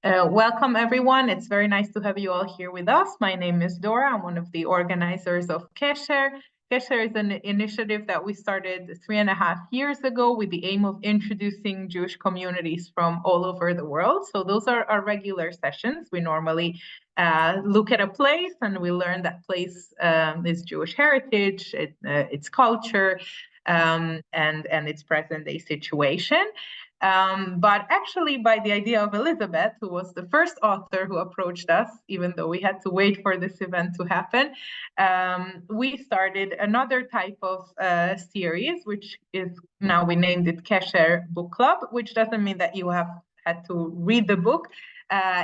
Welcome, everyone. It's very nice to have you all here with us. My name is Dora. I'm one of the organizers of Qesher. Qesher is an initiative that we started 3.5 years ago with the aim of introducing Jewish communities from all over the world. So those are our regular sessions. We normally look at a place and we learn that place is Jewish heritage, its culture, and its present-day situation. But actually, by the idea of Elizabeth, who was the first author who approached us, even though we had to wait for this event to happen, we started another type of series, which is now we named it Qesher Book Club, which doesn't mean that you have had to read the book.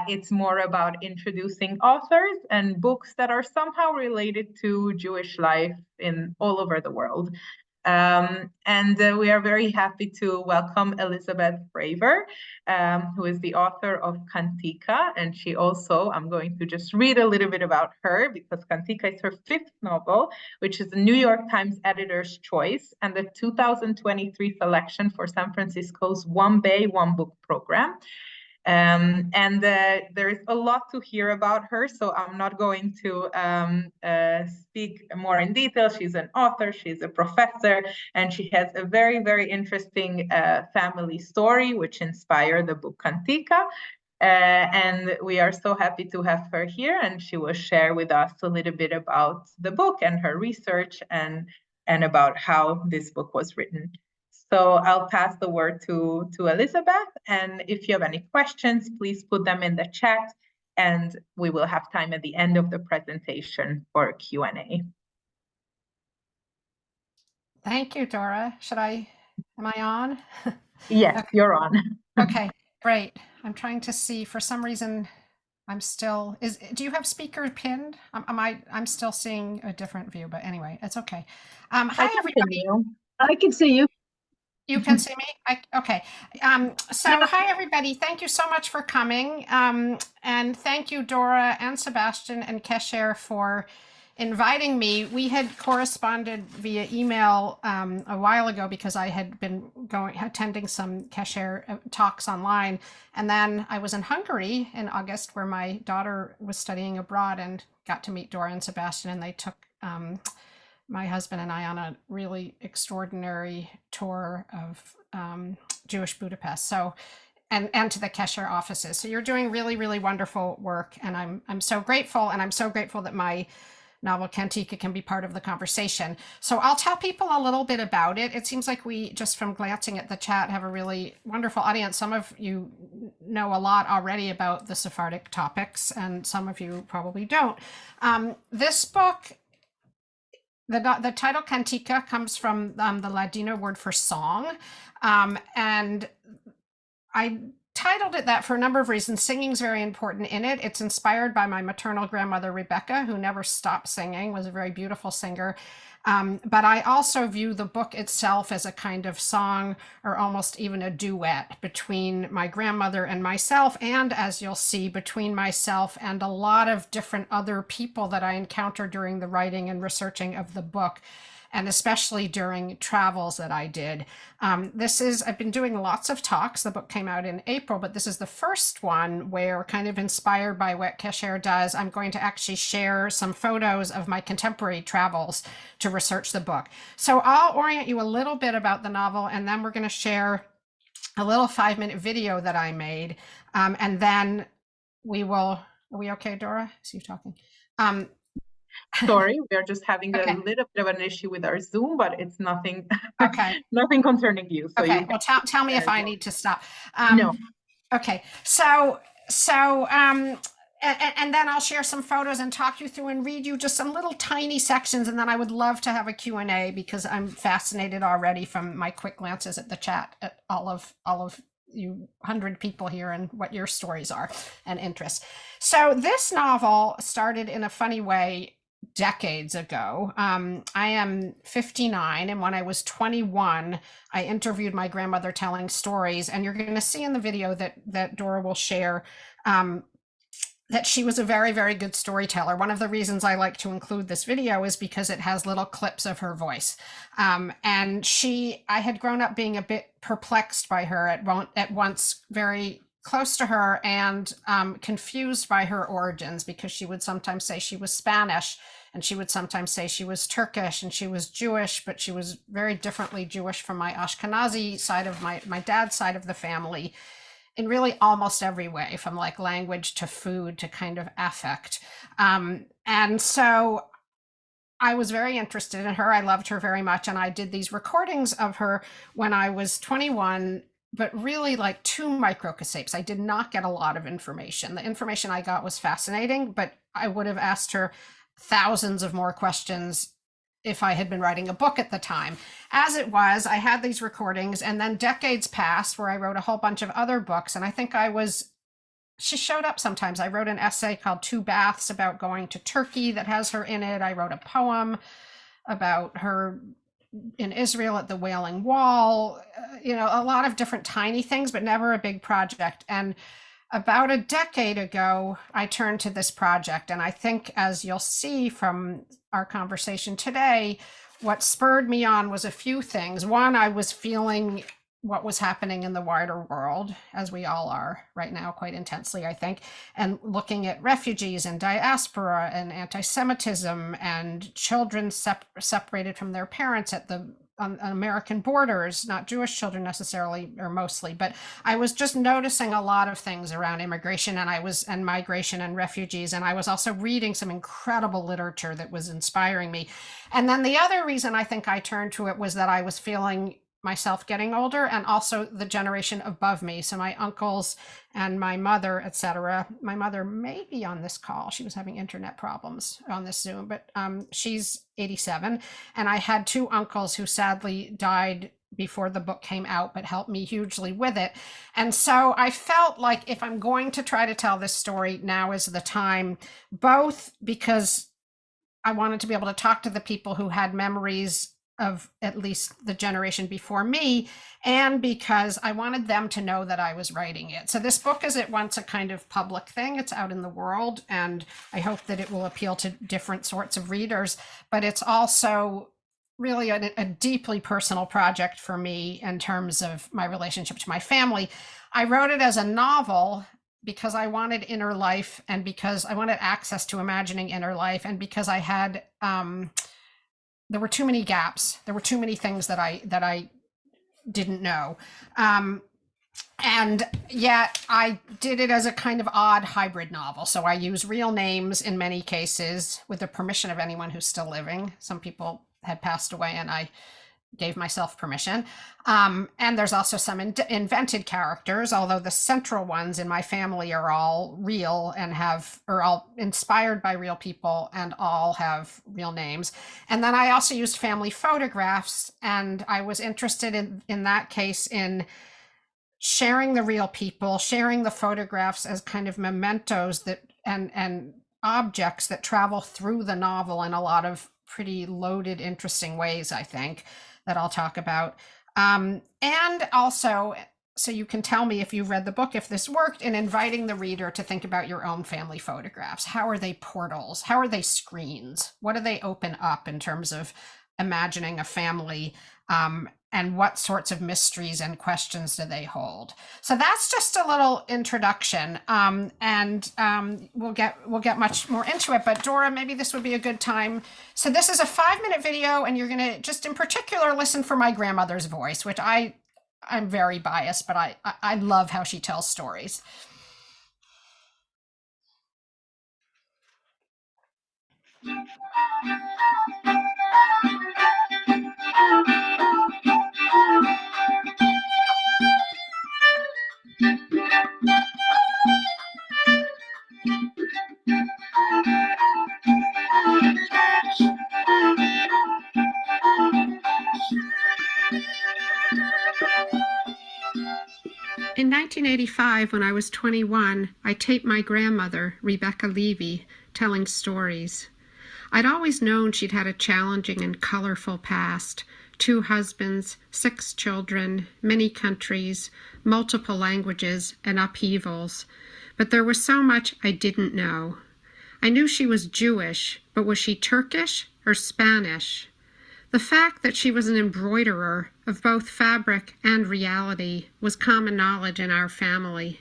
It's more about introducing authors and books that are somehow related to Jewish life in all over the world. We are very happy to welcome Elizabeth Braver, who is the author of Kantika. And she also, I'm going to just read a little bit about her because Kantika is her 5th novel, which is the New York Times Editor's Choice and the 2023 selection for San Francisco's One Bay, One Book program. There is a lot to hear about her, so I'm not going to speak more in detail. She's an author, she's a professor, and she has a very, very interesting family story which inspired the book Kantika. And we are so happy to have her here, and she will share with us a little bit about the book and her research and about how this book was written. So I'll pass the word to Elizabeth, and if you have any questions, please put them in the chat, and we will have time at the end of the presentation for a Q&A. Thank you, Dora. Am I on? Yes, okay. You're on. Okay, great. I'm trying to see, for some reason, do you have speaker pinned? I'm still seeing a different view, but anyway, it's okay. Hi, everybody. I can see you. You can see me? Okay. Hi, everybody. Thank you so much for coming. And thank you, Dora and Sebastian and Qesher, for inviting me. We had corresponded via email a while ago because I had been attending some Qesher talks online. And then I was in Hungary in August where my daughter was studying abroad and got to meet Dora and Sebastian, and they took my husband and I on a really extraordinary tour of Jewish Budapest. So, and to the Qesher offices. So you're doing really, really wonderful work, and I'm so grateful, and I'm so grateful that my novel Kantika can be part of the conversation. So I'll tell people a little bit about it. It seems like we, just from glancing at the chat, have a really wonderful audience. Some of you know a lot already about the Sephardic topics, and some of you probably don't. This book, the title Kantika comes from the Ladino word for song, and I titled it that for a number of reasons. Singing is very important in it. It's inspired by my maternal grandmother, Rebecca, who never stopped singing, was a very beautiful singer. But I also view the book itself as a kind of song, or almost even a duet, between my grandmother and myself, and, as you'll see, between myself and a lot of different other people that I encountered during the writing and researching of the book, and especially during travels that I did. I've been doing lots of talks. The book came out in April, but this is the first one where, kind of inspired by what Qesher does, I'm going to actually share some photos of my contemporary travels to research the book. So I'll orient you a little bit about the novel, and then we're going to share a little 5-minute video that I made. And then are we okay, Dora? Is you talking? Sorry, we are just having a little bit of an issue with our Zoom, but it's nothing, nothing concerning you. So okay, well, tell me if I need to stop. No. Okay, and then I'll share some photos and talk you through and read you just some little tiny sections, and then I would love to have a Q&A because I'm fascinated already from my quick glances at the chat at all of you 100 people here and what your stories are and interests. So this novel started in a funny way decades ago. I am 59, and when I was 21, I interviewed my grandmother telling stories, and you're going to see in the video that Dora will share that she was a very, very good storyteller. One of the reasons I like to include this video is because it has little clips of her voice. And I had grown up being a bit perplexed by her, at once very close to her and confused by her origins, because she would sometimes say she was Spanish, and she would sometimes say she was Turkish, and she was Jewish, but she was very differently Jewish from my Ashkenazi side of my dad's side of the family, in really almost every way, from like language to food to kind of affect. And so I was very interested in her. I loved her very much. And I did these recordings of her when I was 21, but really like 2 microcasapes. I did not get a lot of information. The information I got was fascinating, but I would have asked her thousands of more questions if I had been writing a book at the time. As it was, I had these recordings, and then decades passed where I wrote a whole bunch of other books. And I think she showed up sometimes. I wrote an essay called 2 Baths about going to Turkey that has her in it. I wrote a poem about her in Israel at the Wailing Wall, a lot of different tiny things, but never a big project. And about a decade ago, I turned to this project. And I think, as you'll see from our conversation today, what spurred me on was a few things. One, I was feeling what was happening in the wider world, as we all are right now, quite intensely, I think, and looking at refugees and diaspora and anti-Semitism and children separated from their parents on American borders, not Jewish children necessarily or mostly, but I was just noticing a lot of things around immigration and migration and refugees. And I was also reading some incredible literature that was inspiring me. And then the other reason I think I turned to it was that I was feeling myself getting older, and also the generation above me. So my uncles and my mother, etc. My mother may be on this call. She was having internet problems on this Zoom, but she's 87. And I had 2 uncles who sadly died before the book came out, but helped me hugely with it. And so I felt like if I'm going to try to tell this story, now is the time, both because I wanted to be able to talk to the people who had memories of at least the generation before me, and because I wanted them to know that I was writing it. So this book is at once a kind of public thing. It's out in the world, and I hope that it will appeal to different sorts of readers, but it's also really a deeply personal project for me in terms of my relationship to my family. I wrote it as a novel because I wanted inner life, and because I wanted access to imagining inner life, and because I had there were too many gaps. There were too many things that I didn't know. And yet I did it as a kind of odd hybrid novel. So I use real names in many cases, with the permission of anyone who's still living. Some people had passed away, and I gave myself permission. And there's also some invented characters, although the central ones in my family are all real and are all inspired by real people and all have real names. And then I also used family photographs, and I was interested in that case in sharing the real people, sharing the photographs as kind of mementos and objects that travel through the novel in a lot of pretty loaded, interesting ways, I think, that I'll talk about. And also, so you can tell me if you've read the book, if this worked, in inviting the reader to think about your own family photographs. How are they portals? How are they screens? What do they open up in terms of imagining a family? And what sorts of mysteries and questions do they hold? So that's just a little introduction, and we'll get much more into it. But Dora, maybe this would be a good time. So this is a 5-minute video, and you're going to just in particular listen for my grandmother's voice, which I'm very biased, but I love how she tells stories. In 1985, when I was 21, I taped my grandmother, Rebecca Levy, telling stories. I'd always known she'd had a challenging and colorful past: 2 husbands, 6 children, many countries, multiple languages, and upheavals. But there was so much I didn't know. I knew she was Jewish, but was she Turkish or Spanish? The fact that she was an embroiderer of both fabric and reality was common knowledge in our family.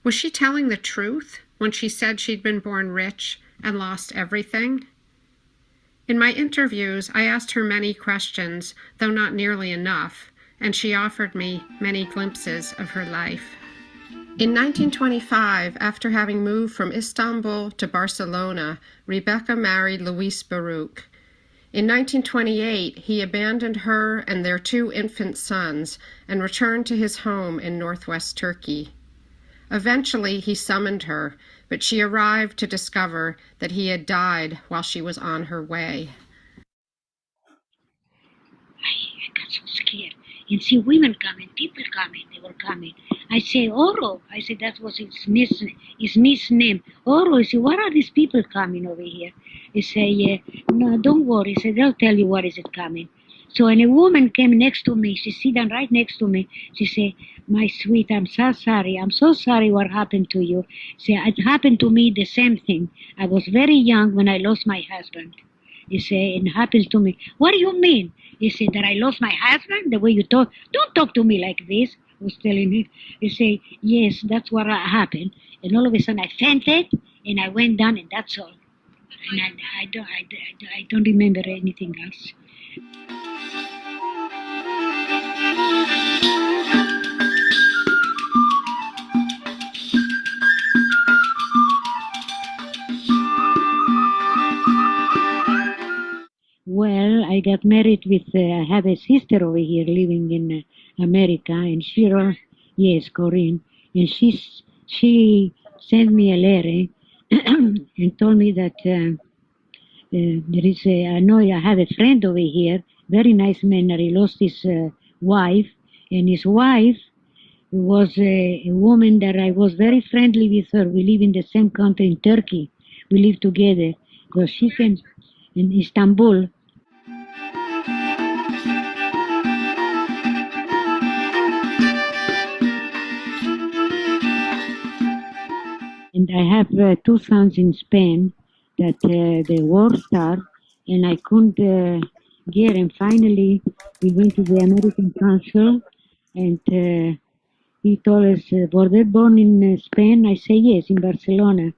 Was she telling the truth when she said she'd been born rich and lost everything? In my interviews, I asked her many questions, though not nearly enough, and she offered me many glimpses of her life. In 1925, after having moved from Istanbul to Barcelona, Rebecca married Luis Baruch. In 1928, he abandoned her and their 2 infant sons and returned to his home in northwest Turkey. Eventually, he summoned her, but she arrived to discover that he had died while she was on her way. I got so scared. And see women coming, people coming, they were coming. I say, Oro. I said, that was his niece name. Oro, I say, what are these people coming over here? He say, no, don't worry. He said, they'll tell you what is it coming. So when a woman came next to me, she sit down right next to me. She say, my sweet, I'm so sorry. I'm so sorry what happened to you. Say, it happened to me the same thing. I was very young when I lost my husband. You say, it happens to me. What do you mean? You say, that I lost my husband? The way you talk? Don't talk to me like this. I was telling him. You say, yes, that's what happened. And all of a sudden I fainted and I went down and that's all. And I don't remember anything else. Well, I got married with, I have a sister over here living in America, and yes, Corinne, and she sent me a letter and told me that there is I know I have a friend over here, very nice man, that he lost his wife, and his wife was a woman that I was very friendly with her. We live in the same country in Turkey. We live together because she came in Istanbul. And I have 2 sons in Spain that the war started, and I couldn't get. And finally, we went to the American consul, and he told us, were they born in Spain? I say, yes, in Barcelona.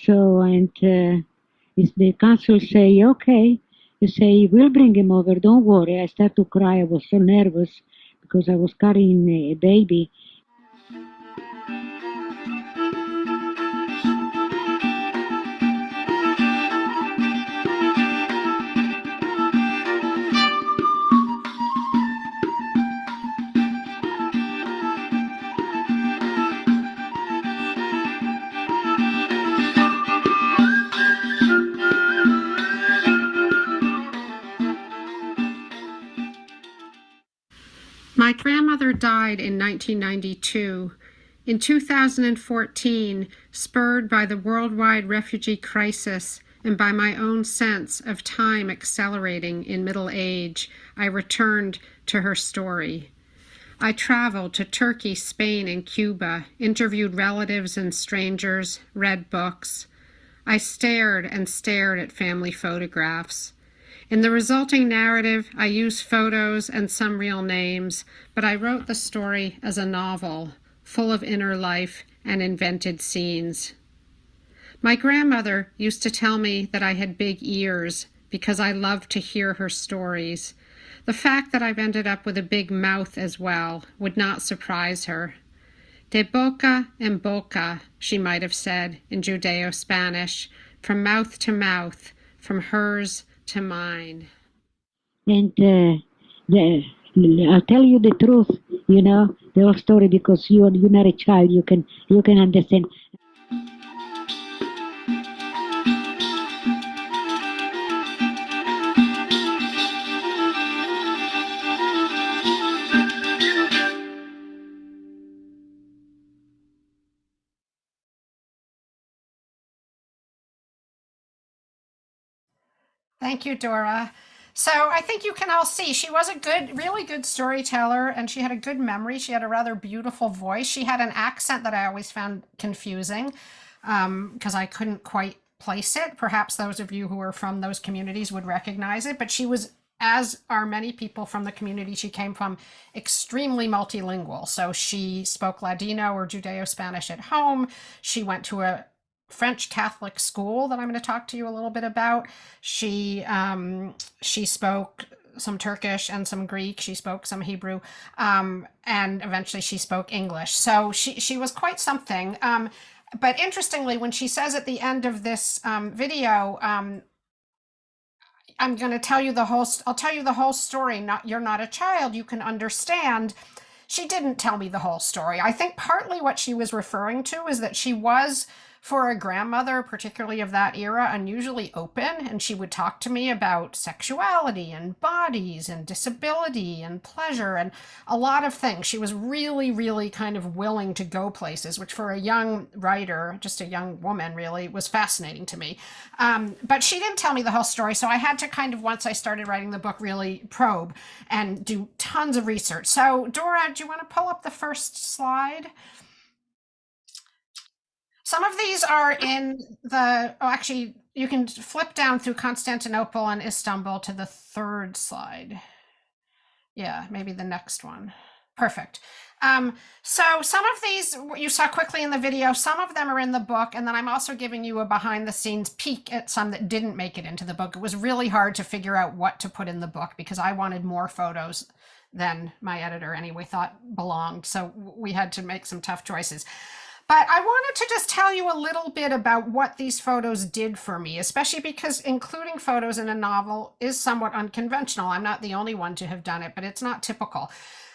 So, and if the consul say, okay, you say, we'll bring him over, don't worry. I started to cry. I was so nervous because I was carrying a baby. My grandmother died in 1992. In 2014, spurred by the worldwide refugee crisis and by my own sense of time accelerating in middle age, I returned to her story. I traveled to Turkey, Spain, and Cuba, interviewed relatives and strangers, read books. I stared and stared at family photographs. In the resulting narrative, I used photos and some real names, but I wrote the story as a novel, full of inner life and invented scenes. My grandmother used to tell me that I had big ears because I loved to hear her stories. The fact that I've ended up with a big mouth as well would not surprise her. De boca en boca, she might have said in Judeo-Spanish, from mouth to mouth, from hers to mine. And I'll tell you the truth, the whole story, because you're not a child. You can understand. Thank you, Dora. So I think you can all see she was a really good storyteller, and she had a good memory. She had a rather beautiful voice. She had an accent that I always found confusing because I couldn't quite place it. Perhaps those of you who are from those communities would recognize it, but she was as are many people from the community she came from, extremely multilingual. So she spoke Ladino or Judeo-Spanish at home. She went to a French Catholic school that I'm going to talk to you a little bit about. She spoke some Turkish and some Greek. She spoke some Hebrew, and eventually she spoke English. So she was quite something. But interestingly, when she says at the end of this video, I'm going to tell you the whole, I'll tell you the whole story. You're not a child, you can understand. She didn't tell me the whole story. I think partly what she was referring to is that she was, for a grandmother, particularly of that era, unusually open, and she would talk to me about sexuality and bodies and disability and pleasure and a lot of things. She was really, really kind of willing to go places, which for a young writer, just a young woman really, was fascinating to me. But she didn't tell me the whole story, so I had to kind of, once I started writing the book, really probe and do tons of research. So Dora, do you want to pull up the first slide? Some of these are in the, oh, actually, you can flip down through Constantinople and Istanbul to the third slide. Yeah, maybe the next one. Perfect. So some of these you saw quickly in the video, some of them are in the book, and then I'm also giving you a behind the scenes peek at some that didn't make it into the book. It was really hard to figure out what to put in the book because I wanted more photos than my editor anyway thought belonged. So we had to make some tough choices. But I wanted to just tell you a little bit about what these photos did for me, especially because including photos in a novel is somewhat unconventional. I'm not the only one to have done it, but it's not typical.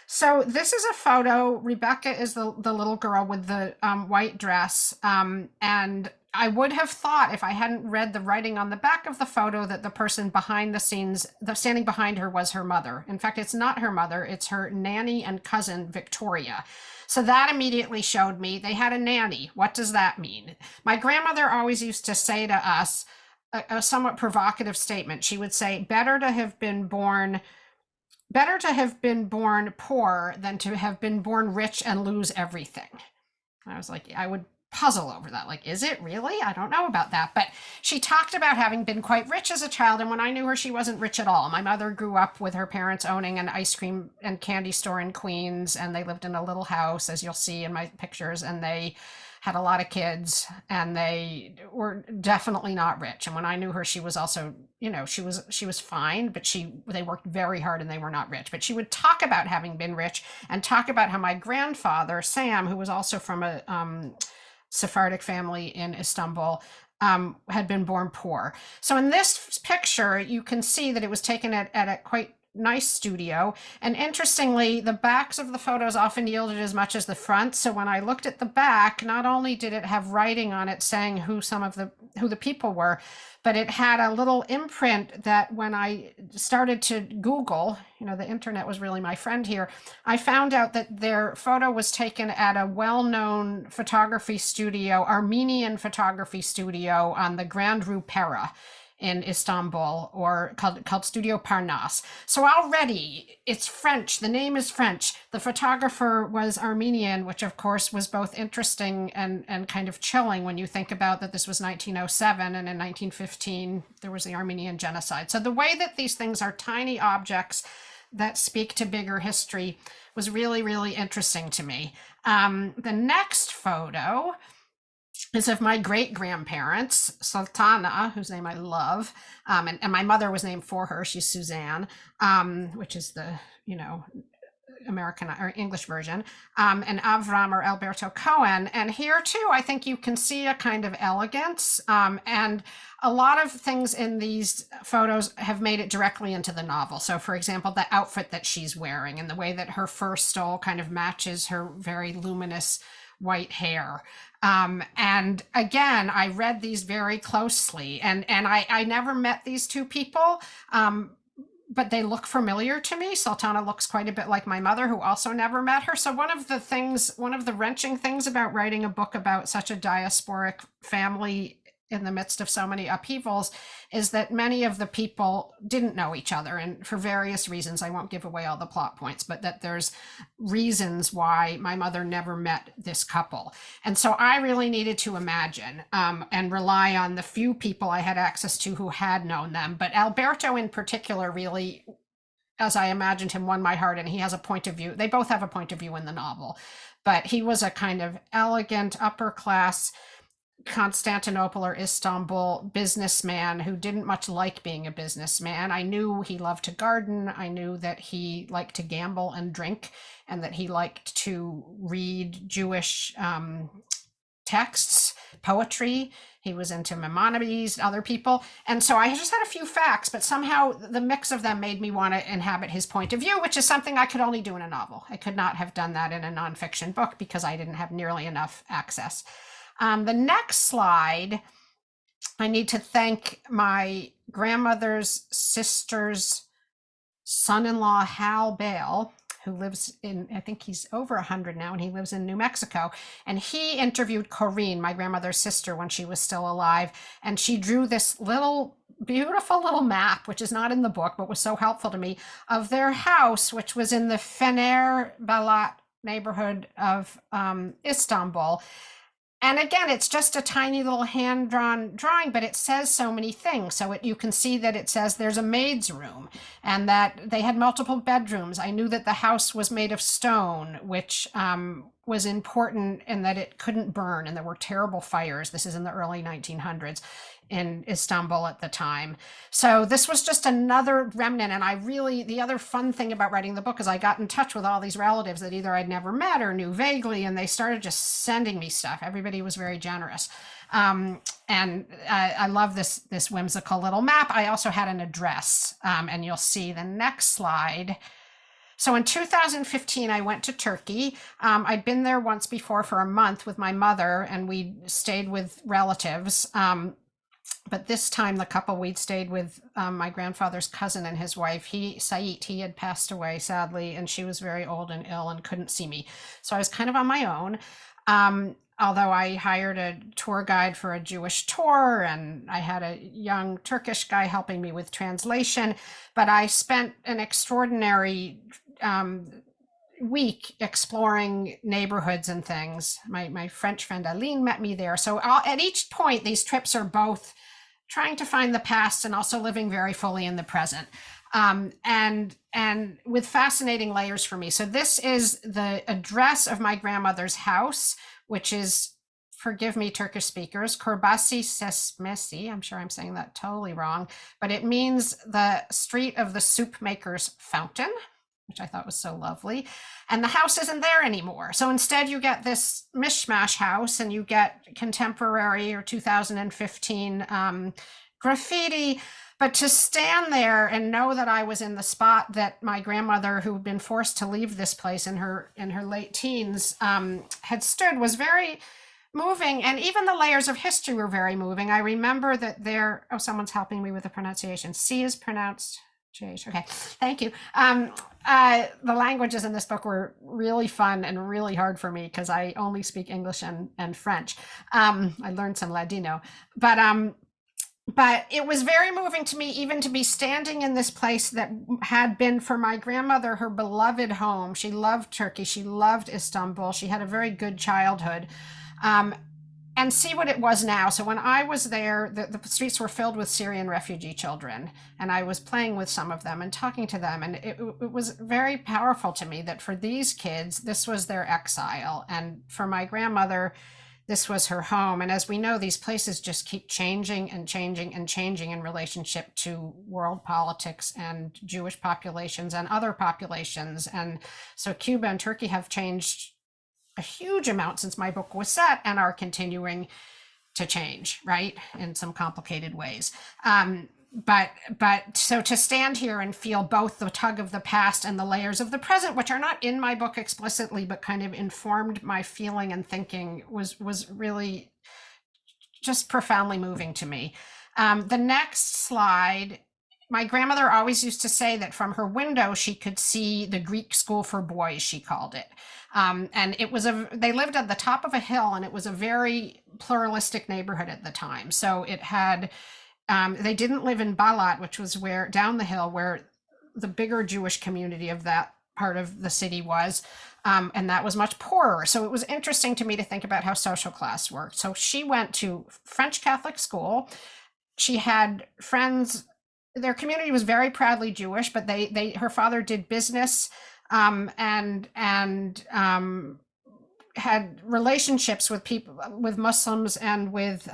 So this is a photo. Rebecca is the little girl with the white dress. And I would have thought, if I hadn't read the writing on the back of the photo, that the person behind the scenes, standing behind her, was her mother. In fact, it's not her mother. It's her nanny and cousin, Victoria. So that immediately showed me they had a nanny. What does that mean? My grandmother always used to say to us a somewhat provocative statement. She would say, better to have been born poor than to have been born rich and lose everything. I was like, I would puzzle over that. Like, is it really? I don't know about that. But she talked about having been quite rich as a child. And when I knew her, she wasn't rich at all. My mother grew up with her parents owning an ice cream and candy store in Queens. And they lived in a little house, as you'll see in my pictures. And they had a lot of kids, and they were definitely not rich. And when I knew her, she was also, you know, she was fine, but they worked very hard and they were not rich. But she would talk about having been rich and talk about how my grandfather, Sam, who was also from a Sephardic family in Istanbul, had been born poor. So in this picture, you can see that it was taken at a quite nice studio. And interestingly, the backs of the photos often yielded as much as the front. So when I looked at the back, not only did it have writing on it saying who the people were, but it had a little imprint that when I started to Google, you know, the internet was really my friend here, I found out that their photo was taken at a well-known photography studio, Armenian photography studio on the Grand Rue Pera in Istanbul, or called Studio Parnas. So already it's French. The name is French. The photographer was Armenian, which of course was both interesting and kind of chilling when you think about that this was 1907 and in 1915 there was the Armenian genocide. So the way that these things are tiny objects that speak to bigger history was really, really interesting to me. The next photo is of my great-grandparents, Sultana, whose name I love, and my mother was named for her. She's Suzanne, which is the, you know, American or English version, and Avram or Alberto Cohen. And here too, I think you can see a kind of elegance, and a lot of things in these photos have made it directly into the novel. So for example, the outfit that she's wearing and the way that her fur stole kind of matches her very luminous white hair. And again, I read these very closely, and I never met these two people, but they look familiar to me. Sultana looks quite a bit like my mother, who also never met her. So one of the wrenching things about writing a book about such a diasporic family in the midst of so many upheavals is that many of the people didn't know each other, and for various reasons. I won't give away all the plot points, but that there's reasons why my mother never met this couple. And so I really needed to imagine and rely on the few people I had access to who had known them. But Alberto in particular really as I imagined him, won my heart, and he has a point of view. They both have a point of view in the novel, but he was a kind of elegant, upper class Constantinople or Istanbul businessman who didn't much like being a businessman. I knew he loved to garden. I knew that he liked to gamble and drink, and that he liked to read Jewish texts, poetry. He was into Maimonides, other people. And so I just had a few facts, but somehow the mix of them made me want to inhabit his point of view, which is something I could only do in a novel. I could not have done that in a nonfiction book because I didn't have nearly enough access. The next slide, I need to thank my grandmother's sister's son-in-law, Hal Bale, who lives in, I think he's over 100 now, and he lives in New Mexico. And he interviewed Corinne, my grandmother's sister, when she was still alive. And she drew this beautiful little map, which is not in the book, but was so helpful to me, of their house, which was in the Fener Balat neighborhood of Istanbul. And again, it's just a tiny little hand-drawn drawing, but it says so many things. So you can see that it says there's a maid's room and that they had multiple bedrooms. I knew that the house was made of stone, which was important in that it couldn't burn, and there were terrible fires. This is in the early 1900s in Istanbul at the time. So this was just another remnant. And the other fun thing about writing the book is I got in touch with all these relatives that either I'd never met or knew vaguely, and they started just sending me stuff. Everybody was very generous. And I love this whimsical little map. I also had an address, and you'll see the next slide. So in 2015, I went to Turkey. I'd been there once before for a month with my mother, and we stayed with relatives. But this time, the couple we'd stayed with, my grandfather's cousin and his wife, Sait, he had passed away, sadly, and she was very old and ill and couldn't see me. So I was kind of on my own. Although I hired a tour guide for a Jewish tour, and I had a young Turkish guy helping me with translation, but I spent an extraordinary week exploring neighborhoods and things. My French friend Aline met me there. So at each point, these trips are both trying to find the past and also living very fully in the present. And with fascinating layers for me. So this is the address of my grandmother's house, which is, forgive me, Turkish speakers, Kurbasi Sesmesi. I'm sure I'm saying that totally wrong, but it means the street of the soup maker's fountain, which I thought was so lovely. And the house isn't there anymore. So instead you get this mishmash house, and you get contemporary or 2015 graffiti. But to stand there and know that I was in the spot that my grandmother, who had been forced to leave this place in her late teens, had stood, was very moving. And even the layers of history were very moving. I remember that someone's helping me with the pronunciation. C is pronounced J. Okay, thank you. The languages in this book were really fun and really hard for me because I only speak English and French. I learned some Ladino, but it was very moving to me even to be standing in this place that had been, for my grandmother, her beloved home. She loved Turkey. She loved Istanbul. She had a very good childhood. And see what it was now. So when I was there, the streets were filled with Syrian refugee children, and I was playing with some of them and talking to them. And it was very powerful to me that for these kids, this was their exile. And for my grandmother, this was her home. And as we know, these places just keep changing and changing and changing in relationship to world politics and Jewish populations and other populations. And so Cuba and Turkey have changed a huge amount since my book was set, and are continuing to change, right, in some complicated ways. But so to stand here and feel both the tug of the past and the layers of the present, which are not in my book explicitly, but kind of informed my feeling and thinking, was really just profoundly moving to me. The next slide. My grandmother always used to say that from her window, she could see the Greek school for boys, she called it. And they lived at the top of a hill, and it was a very pluralistic neighborhood at the time. So it had, they didn't live in Balat, which was down the hill where the bigger Jewish community of that part of the city was. And that was much poorer. So it was interesting to me to think about how social class worked. So she went to French Catholic school. She had friends their community was very proudly Jewish, but her father did business, and had relationships with people, with Muslims and with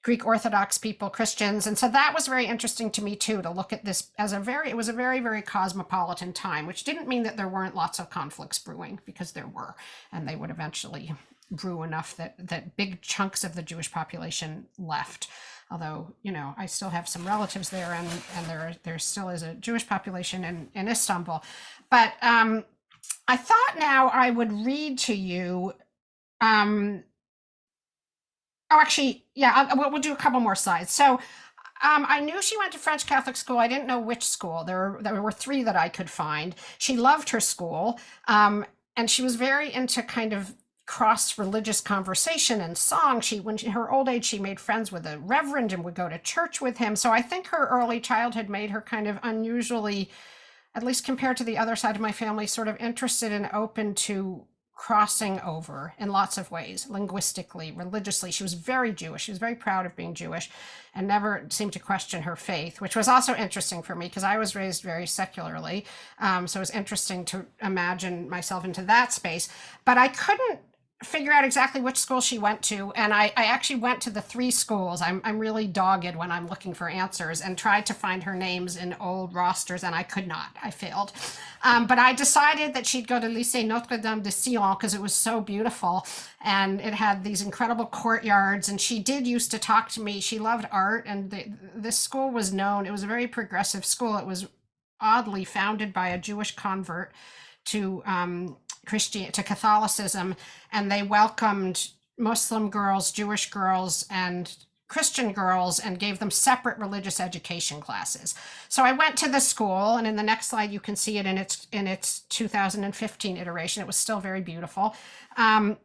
Greek Orthodox people, Christians. And so that was very interesting to me too, to look at this as it was a very, very cosmopolitan time, which didn't mean that there weren't lots of conflicts brewing, because there were, and they would eventually brew enough that big chunks of the Jewish population left. Although, I still have some relatives there, and there still is a Jewish population in Istanbul. But I thought now I would read to you. We'll do a couple more slides. So I knew she went to French Catholic school. I didn't know which school. There were 3 that I could find. She loved her school, and she was very into kind of cross-religious conversation and song. Her old age, she made friends with a reverend and would go to church with him. So I think her early childhood made her kind of unusually, at least compared to the other side of my family, sort of interested and open to crossing over in lots of ways, linguistically, religiously. She was very Jewish. She was very proud of being Jewish and never seemed to question her faith, which was also interesting for me because I was raised very secularly. So it was interesting to imagine myself into that space. But I couldn't figure out exactly which school she went to. And I actually went to the 3 schools. I'm really dogged when I'm looking for answers, and tried to find her names in old rosters, and I could not. I failed. But I decided that she'd go to Lycée Notre-Dame de Sion because it was so beautiful, and it had these incredible courtyards, and she did used to talk to me. She loved art, and this school was known. It was a very progressive school. It was oddly founded by a Jewish convert to Catholicism, and they welcomed Muslim girls, Jewish girls, and Christian girls, and gave them separate religious education classes. So I went to the school, and in the next slide you can see it in its 2015 iteration. It was still very beautiful. And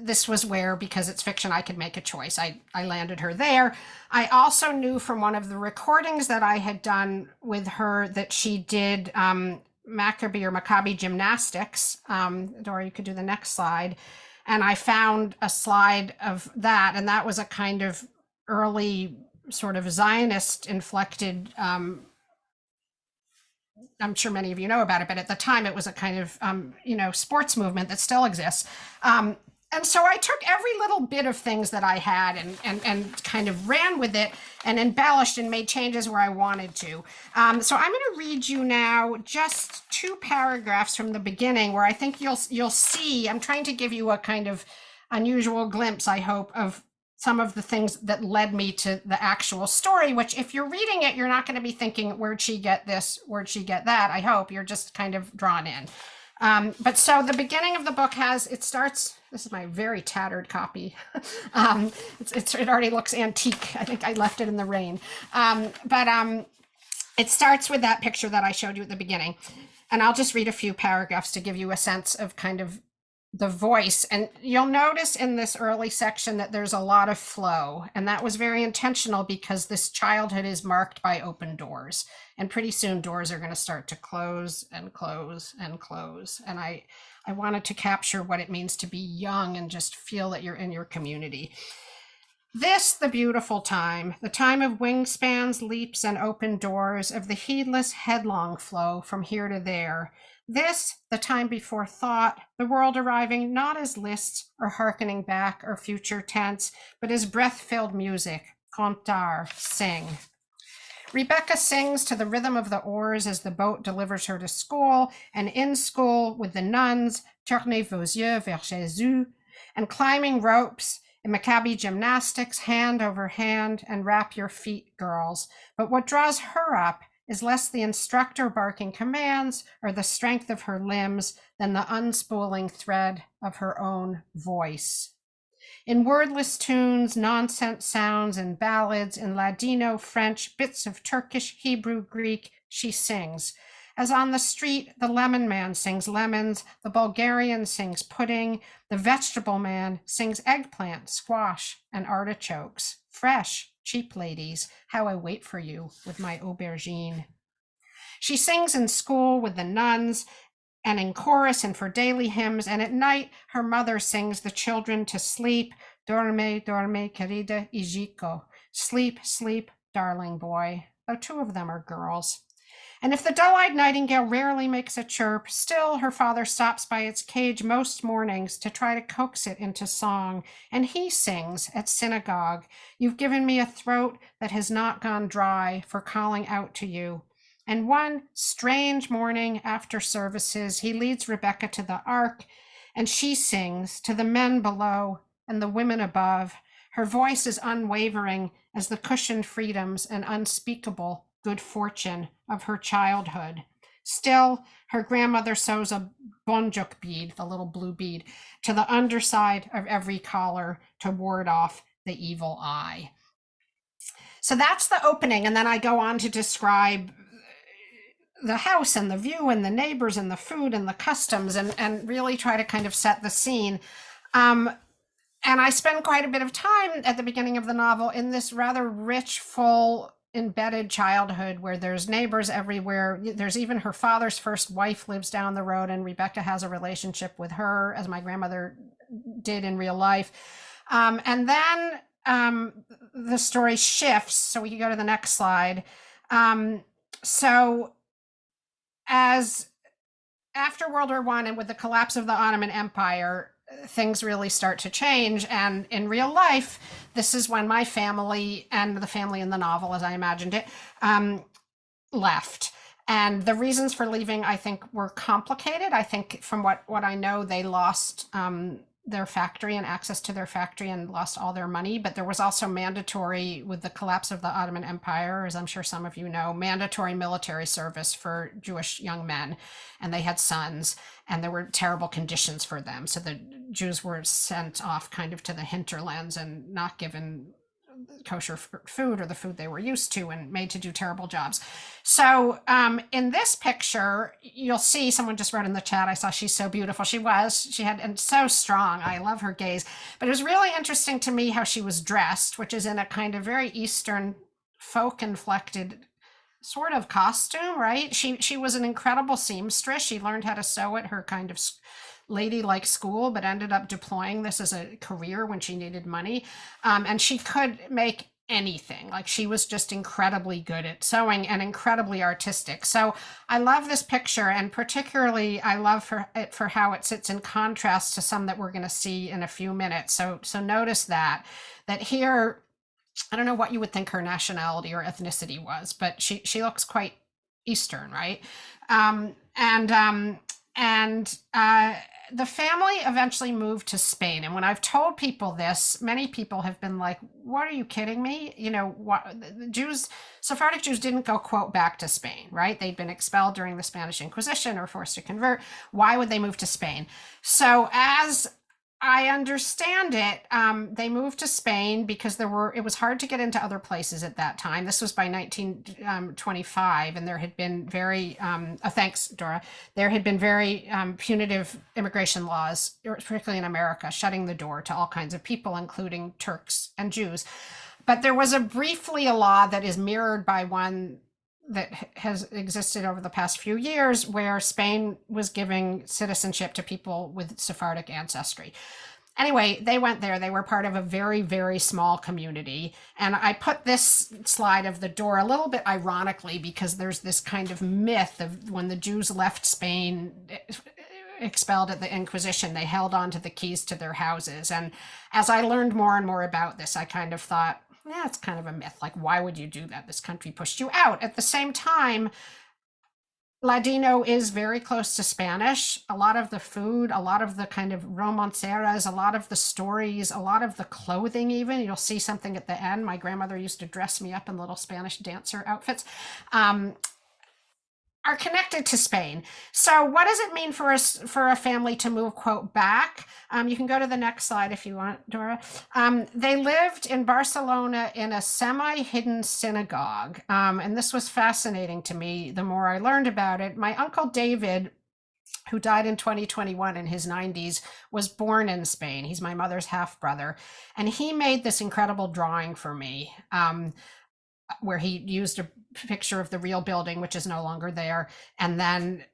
this was where, because it's fiction, I could make a choice. I landed her there. I also knew from one of the recordings that I had done with her that she did Maccabi gymnastics. Dora, you could do the next slide. And I found a slide of that, and that was a kind of early sort of Zionist inflected, I'm sure many of you know about it, but at the time it was a kind of, sports movement that still exists. And so I took every little bit of things that I had and kind of ran with it and embellished and made changes where I wanted to. So I'm going to read you now just 2 paragraphs from the beginning where I think you'll see, I'm trying to give you a kind of unusual glimpse, I hope, of some of the things that led me to the actual story, which if you're reading it, you're not going to be thinking, where'd she get this? Where'd she get that? I hope you're just kind of drawn in. But so the beginning of the book starts, this is my very tattered copy. It already looks antique. I think I left it in the rain. It starts with that picture that I showed you at the beginning. And I'll just read a few paragraphs to give you a sense of kind of the voice. And you'll notice in this early section that there's a lot of flow. And that was very intentional because this childhood is marked by open doors. And pretty soon doors are going to start to close and close and close. And I wanted to capture what it means to be young and just feel that you're in your community. This, the beautiful time, the time of wingspans, leaps, and open doors, of the heedless, headlong flow from here to there. This, the time before thought, the world arriving not as lists or hearkening back or future tense, but as breath-filled music, cantar, sing. Rebecca sings to the rhythm of the oars as the boat delivers her to school, and in school with the nuns, tournez vos yeux vers Jésus, and climbing ropes, in Maccabi gymnastics, hand over hand, and wrap your feet, girls. But what draws her up is less the instructor barking commands or the strength of her limbs than the unspooling thread of her own voice. In wordless tunes, nonsense sounds, and ballads, in Ladino, French, bits of Turkish, Hebrew, Greek, she sings. As on the street, the lemon man sings lemons, the Bulgarian sings pudding, the vegetable man sings eggplant, squash, and artichokes. Fresh, cheap ladies, how I wait for you with my aubergine. She sings in school with the nuns, and in chorus and for daily hymns, and at night her mother sings the children to sleep. Dorme, dorme, querida Ijiko. Sleep, sleep, darling boy, though 2 of them are girls. And if the dull-eyed nightingale rarely makes a chirp, still her father stops by its cage most mornings to try to coax it into song, and he sings at synagogue, "You've given me a throat that has not gone dry for calling out to you." And one strange morning after services, he leads Rebecca to the ark, and she sings to the men below and the women above. Her voice is unwavering as the cushioned freedoms and unspeakable good fortune of her childhood. Still, her grandmother sews a bonjuk bead, the little blue bead, to the underside of every collar to ward off the evil eye. So that's the opening. And then I go on to describe the house and the view and the neighbors and the food and the customs and really try to kind of set the scene. And I spend quite a bit of time at the beginning of the novel in this rather rich, full, embedded childhood where there's neighbors everywhere. There's even her father's first wife lives down the road, and Rebecca has a relationship with her, as my grandmother did in real life. And then the story shifts. So we can go to the next slide. So as after World War I and with the collapse of the Ottoman Empire, things really start to change. And in real life, this is when my family and the family in the novel, as I imagined it, left. And the reasons for leaving, I think, were complicated. I think from what I know, they lost their factory and access to their factory and lost all their money. But there was also mandatory, with the collapse of the Ottoman Empire, as I'm sure some of you know, mandatory military service for Jewish young men. And they had sons, and there were terrible conditions for them. So the Jews were sent off kind of to the hinterlands and not given kosher food or the food they were used to and made to do terrible jobs. So in this picture, you'll see someone just wrote in the chat, I saw she's so beautiful. She had, and so strong. I love her gaze. But it was really interesting to me how she was dressed, which is in a kind of very Eastern folk inflected sort of costume, right? She was an incredible seamstress. She learned how to sew at her kind of ladylike school, but ended up deploying this as a career when she needed money. And she could make anything. Like, she was just incredibly good at sewing and incredibly artistic. So I love this picture, and particularly I love it for how it sits in contrast to some that we're going to see in a few minutes. So notice that here, I don't know what you would think her nationality or ethnicity was, but she looks quite Eastern, right? The family eventually moved to Spain. And when I've told people this, many people have been like, what, are you kidding me? You know, what, the Jews, Sephardic Jews didn't go, quote, back to Spain, right? They'd been expelled during the Spanish Inquisition or forced to convert. Why would they move to Spain? So as I understand it, they moved to Spain because it was hard to get into other places at that time. This was by 1925, and there had been very, thanks, Dora, there had been very punitive immigration laws, particularly in America, shutting the door to all kinds of people, including Turks and Jews. But there was briefly a law that is mirrored by one that has existed over the past few years, where Spain was giving citizenship to people with Sephardic ancestry. Anyway, they went there. They were part of a very, very small community. And I put this slide of the door a little bit ironically, because there's this kind of myth of when the Jews left Spain, expelled at the Inquisition, they held on to the keys to their houses. And as I learned more and more about this, I kind of thought, yeah, it's kind of a myth. Like, why would you do that? This country pushed you out. At the same time, Ladino is very close to Spanish. A lot of the food, a lot of the kind of romanceras, a lot of the stories, a lot of the clothing even. You'll see something at the end. My grandmother used to dress me up in little Spanish dancer outfits. Are connected to Spain. So what does it mean for a family to move, quote, back? You can go to the next slide if you want, Dora. They lived in Barcelona in a semi-hidden synagogue. And this was fascinating to me the more I learned about it. My uncle David, who died in 2021 in his 90s, was born in Spain. He's my mother's half-brother. And he made this incredible drawing for me, where he used a picture of the real building, which is no longer there, and then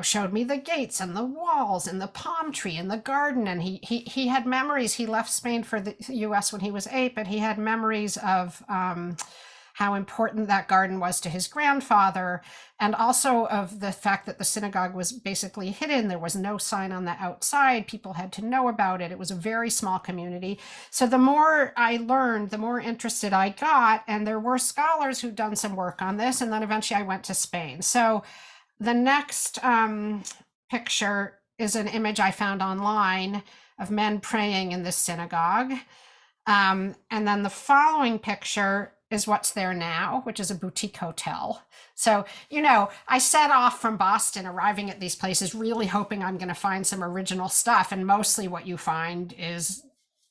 showed me the gates and the walls and the palm tree and the garden. And he had memories. He left Spain for the US when he was 8, but he had memories of how important that garden was to his grandfather, and also of the fact that the synagogue was basically hidden. There was no sign on the outside. People had to know about it. It was a very small community. So the more I learned, the more interested I got. And there were scholars who'd done some work on this. And then eventually I went to Spain. So the next picture is an image I found online of men praying in this synagogue. And then the following picture is what's there now, which is a boutique hotel. So, I set off from Boston, arriving at these places, really hoping I'm going to find some original stuff. And mostly what you find is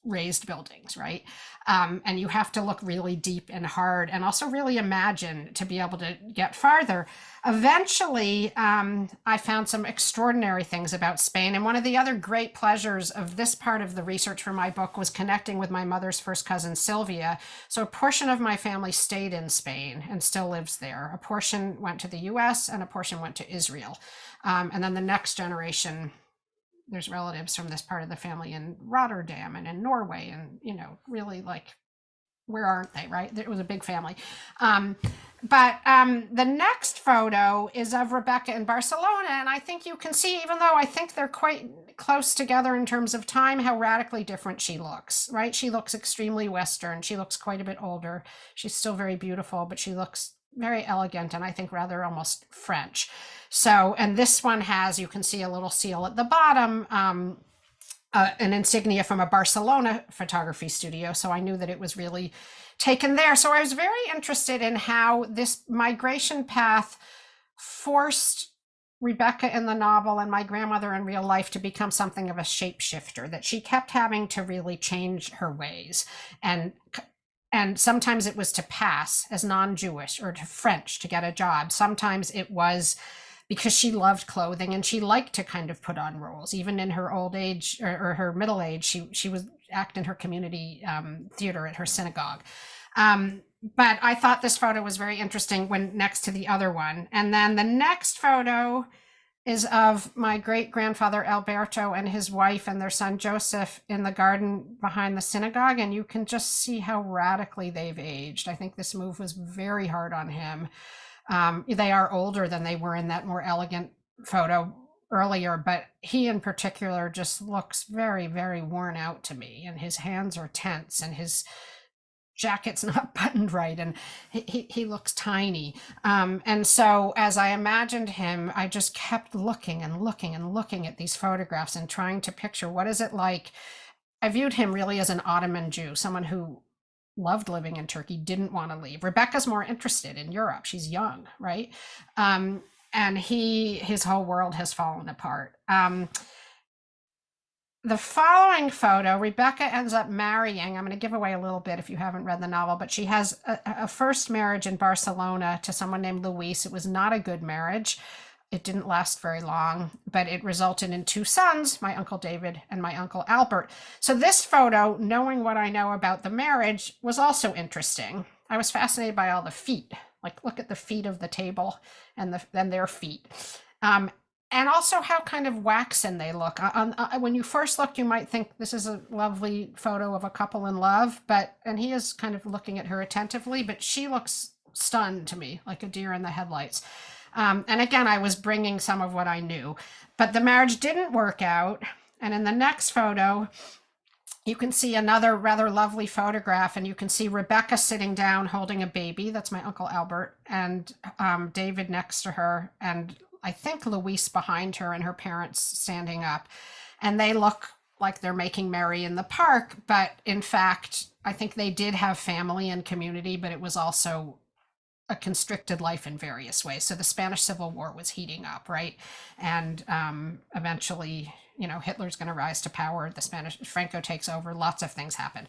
raised buildings, right? And you have to look really deep and hard, and also really imagine to be able to get farther. Eventually, I found some extraordinary things about Spain. And one of the other great pleasures of this part of the research for my book was connecting with my mother's first cousin, Sylvia. So a portion of my family stayed in Spain and still lives there. A portion went to the US and a portion went to Israel. And then the next generation, there's relatives from this part of the family in Rotterdam and in Norway, and really, like, where aren't they, right? It was a big family. But the next photo is of Rebecca in Barcelona, and I think you can see, even though I think they're quite close together in terms of time, how radically different she looks, right? She looks extremely Western. She looks quite a bit older. She's still very beautiful, but she looks very elegant, and I think rather almost French. So, and this one has, you can see a little seal at the bottom, an insignia from a Barcelona photography studio. So I knew that it was really taken there. So I was very interested in how this migration path forced Rebecca in the novel and my grandmother in real life to become something of a shapeshifter, that she kept having to really change her ways. And sometimes it was to pass as non-Jewish, or to French to get a job. Sometimes it was because she loved clothing and she liked to kind of put on roles. Even in her old age or her middle age, she was act in her community theater at her synagogue. But I thought this photo was very interesting when next to the other one. And then the next photo is of my great-grandfather Alberto and his wife and their son Joseph in the garden behind the synagogue. And you can just see how radically they've aged. I think this move was very hard on him. They are older than they were in that more elegant photo earlier, but he in particular just looks very, very worn out to me. And his hands are tense and his jacket's not buttoned right, and he looks tiny. And so as I imagined him, I just kept looking and looking and looking at these photographs and trying to picture, what is it like? I viewed him really as an Ottoman Jew, someone who loved living in Turkey, didn't want to leave. Rebecca's more interested in Europe. She's young, right? And his whole world has fallen apart. The following photo, Rebecca ends up marrying, I'm going to give away a little bit if you haven't read the novel, but she has a first marriage in Barcelona to someone named Luis. It was not a good marriage. It didn't last very long, but it resulted in 2 sons, my Uncle David and my Uncle Albert. So this photo, knowing what I know about the marriage, was also interesting. I was fascinated by all the feet. Like, look at the feet of the table and their feet. And also how kind of waxen they look. When you first look, you might think this is a lovely photo of a couple in love, and he is kind of looking at her attentively, but she looks stunned to me, like a deer in the headlights. And again, I was bringing some of what I knew, but the marriage didn't work out. And in the next photo, you can see another rather lovely photograph, and you can see Rebecca sitting down holding a baby. That's my Uncle Albert, and David next to her, and I think Luis behind her, and her parents standing up. And they look like they're making merry in the park, but in fact, I think they did have family and community, but it was also a constricted life in various ways. So the Spanish Civil War was heating up, right? And eventually, Hitler's going to rise to power. Franco takes over. Lots of things happen.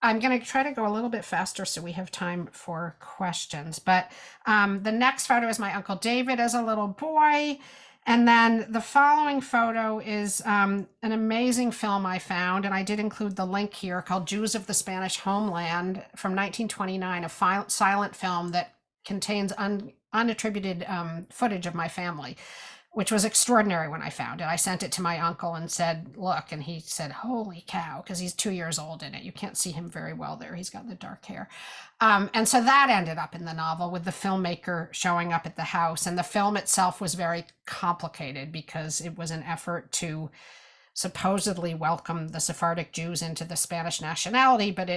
I'm going to try to go a little bit faster so we have time for questions. But the next photo is my Uncle David as a little boy. And then the following photo is an amazing film I found, and I did include the link here, called Jews of the Spanish Homeland from 1929, a silent film that contains unattributed footage of my family, which was extraordinary when I found it. I sent it to my uncle and said, look, and he said, holy cow, because he's 2 years old in it. You can't see him very well there. He's got the dark hair. And so that ended up in the novel with the filmmaker showing up at the house. And the film itself was very complicated because it was an effort to supposedly welcome the Sephardic Jews into the Spanish nationality, but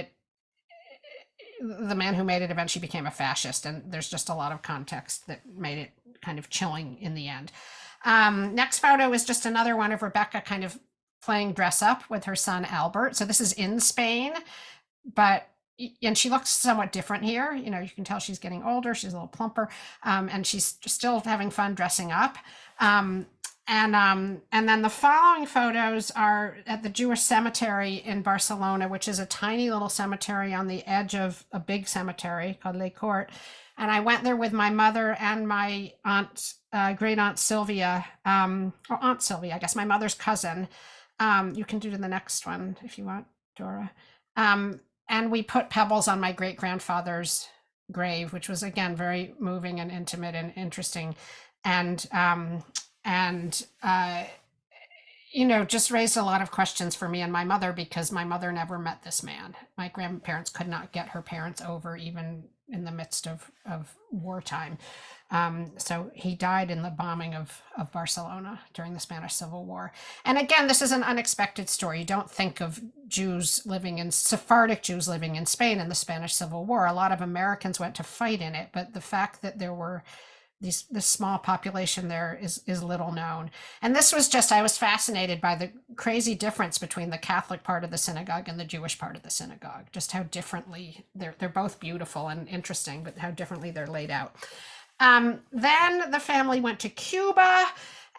the man who made it eventually became a fascist, and there's just a lot of context that made it kind of chilling in the end. Next photo is just another one of Rebecca kind of playing dress up with her son Albert. So this is in Spain, and she looks somewhat different here. You know, you can tell she's getting older, she's a little plumper, and she's still having fun dressing up. And then the following photos are at the Jewish cemetery in Barcelona, which is a tiny little cemetery on the edge of a big cemetery called Les Courts. And I went there with my mother and my aunt, great aunt Sylvia, or Aunt Sylvia, I guess, my mother's cousin. You can do the next one if you want, Dora. And we put pebbles on my great grandfather's grave, which was, again, very moving and intimate and interesting. And you know, just raised a lot of questions for me and my mother, because my mother never met this man. My grandparents could not get her parents over, even in the midst of wartime. So he died in the bombing of Barcelona during the Spanish Civil War. And again, this is an unexpected story. You don't think of Sephardic Jews living in Spain in the Spanish Civil War. A lot of Americans went to fight in it, but the fact that there were this small population there is little known. And this was just, I was fascinated by the crazy difference between the Catholic part of the synagogue and the Jewish part of the synagogue, just how differently they're both beautiful and interesting, but how differently they're laid out. Then the family went to Cuba,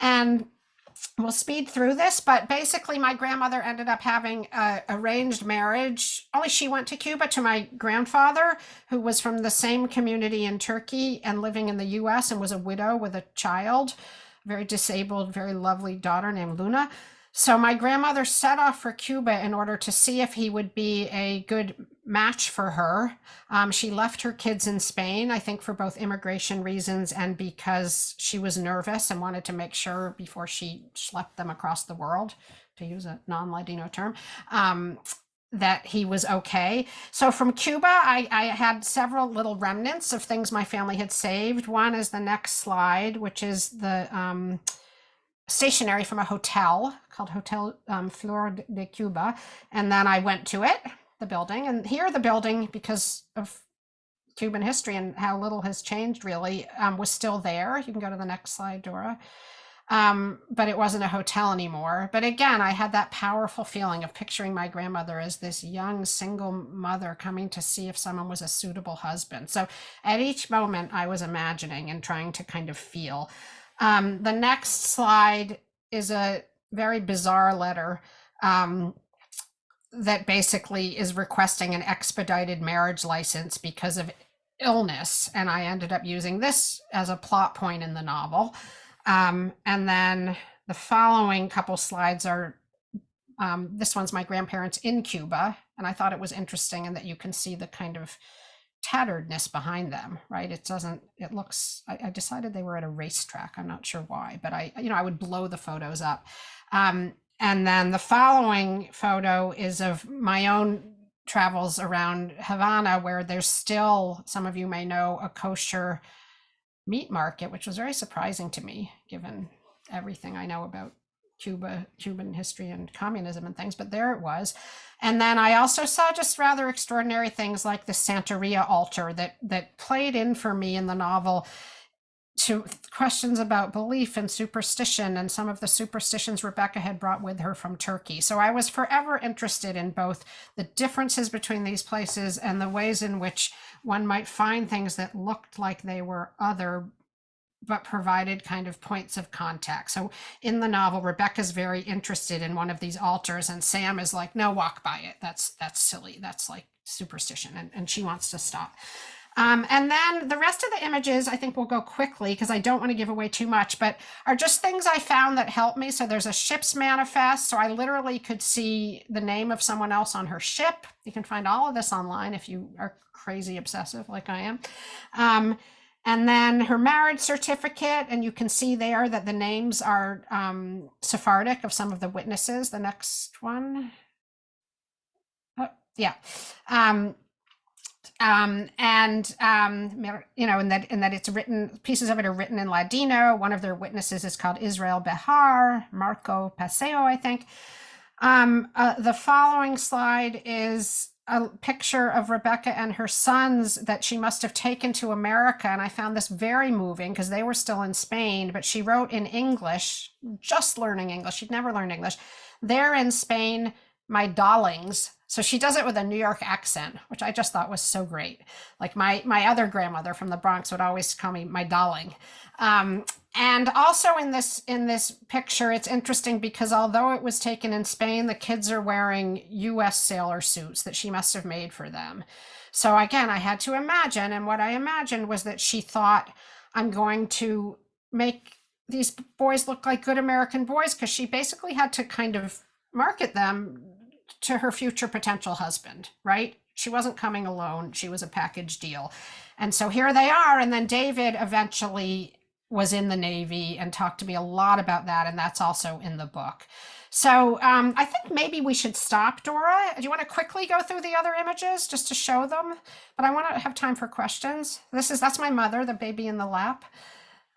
and we'll speed through this, but basically my grandmother ended up having a arranged marriage. Only she went to Cuba, to my grandfather, who was from the same community in Turkey and living in the US, and was a widow with a child, very disabled, very lovely daughter named Luna. So my grandmother set off for Cuba in order to see if he would be a good match for her. She left her kids in Spain, I think for both immigration reasons and because she was nervous and wanted to make sure before she schlepped them across the world, to use a non-Ladino term, that he was okay. So from Cuba, I had several little remnants of things my family had saved. One is the next slide, which is the stationery from a hotel called Hotel Flor de Cuba. And then I went to it, the building, and here the building, because of Cuban history and how little has changed really, was still there. You can go to the next slide, Dora. But it wasn't a hotel anymore. But again, I had that powerful feeling of picturing my grandmother as this young single mother coming to see if someone was a suitable husband. So at each moment I was imagining and trying to kind of feel. The next slide is a very bizarre letter that basically is requesting an expedited marriage license because of illness. And I ended up using this as a plot point in the novel. And then the following couple slides are, this one's my grandparents in Cuba. And I thought it was interesting in that you can see the kind of tatteredness behind them, right? It looks, I decided they were at a racetrack. I'm not sure why, but I would blow the photos up. And then the following photo is of my own travels around Havana, where there's still, some of you may know, a kosher meat market, which was very surprising to me, given everything I know about Cuban history and communism and things, but there it was. And then I also saw just rather extraordinary things like the Santeria altar that played in for me in the novel to questions about belief and superstition, and some of the superstitions Rebecca had brought with her from Turkey. So I was forever interested in both the differences between these places and the ways in which one might find things that looked like they were other, but provided kind of points of contact. So in the novel, Rebecca's very interested in one of these altars, and Sam is like, no, walk by it. That's silly. That's like superstition. And she wants to stop. And then the rest of the images, I think we'll go quickly because I don't want to give away too much, but are just things I found that helped me. So there's a ship's manifest. So I literally could see the name of someone else on her ship. You can find all of this online if you are crazy obsessive like I am. And then her marriage certificate, and you can see there that the names are Sephardic of some of the witnesses. The next one. Oh, yeah. And that it's written, pieces of it are written in Ladino. One of their witnesses is called Israel Behar, Marco Paseo, I think. The following slide is a picture of Rebecca and her sons that she must have taken to America. And I found this very moving because they were still in Spain, but she wrote in English, just learning English. She'd never learned English. They're in Spain, my darlings. So she does it with a New York accent, which I just thought was so great. Like my other grandmother from the Bronx would always call me my darling. And also in this picture, it's interesting because although it was taken in Spain, the kids are wearing US sailor suits that she must have made for them. So again, I had to imagine, and what I imagined was that she thought, I'm going to make these boys look like good American boys, because she basically had to kind of market them to her future potential husband, right? She wasn't coming alone. She was a package deal. And so here they are. And then David eventually was in the Navy and talked to me a lot about that. And that's also in the book. So I think maybe we should stop, Dora. Do you want to quickly go through the other images just to show them? But I want to have time for questions. That's my mother, the baby in the lap.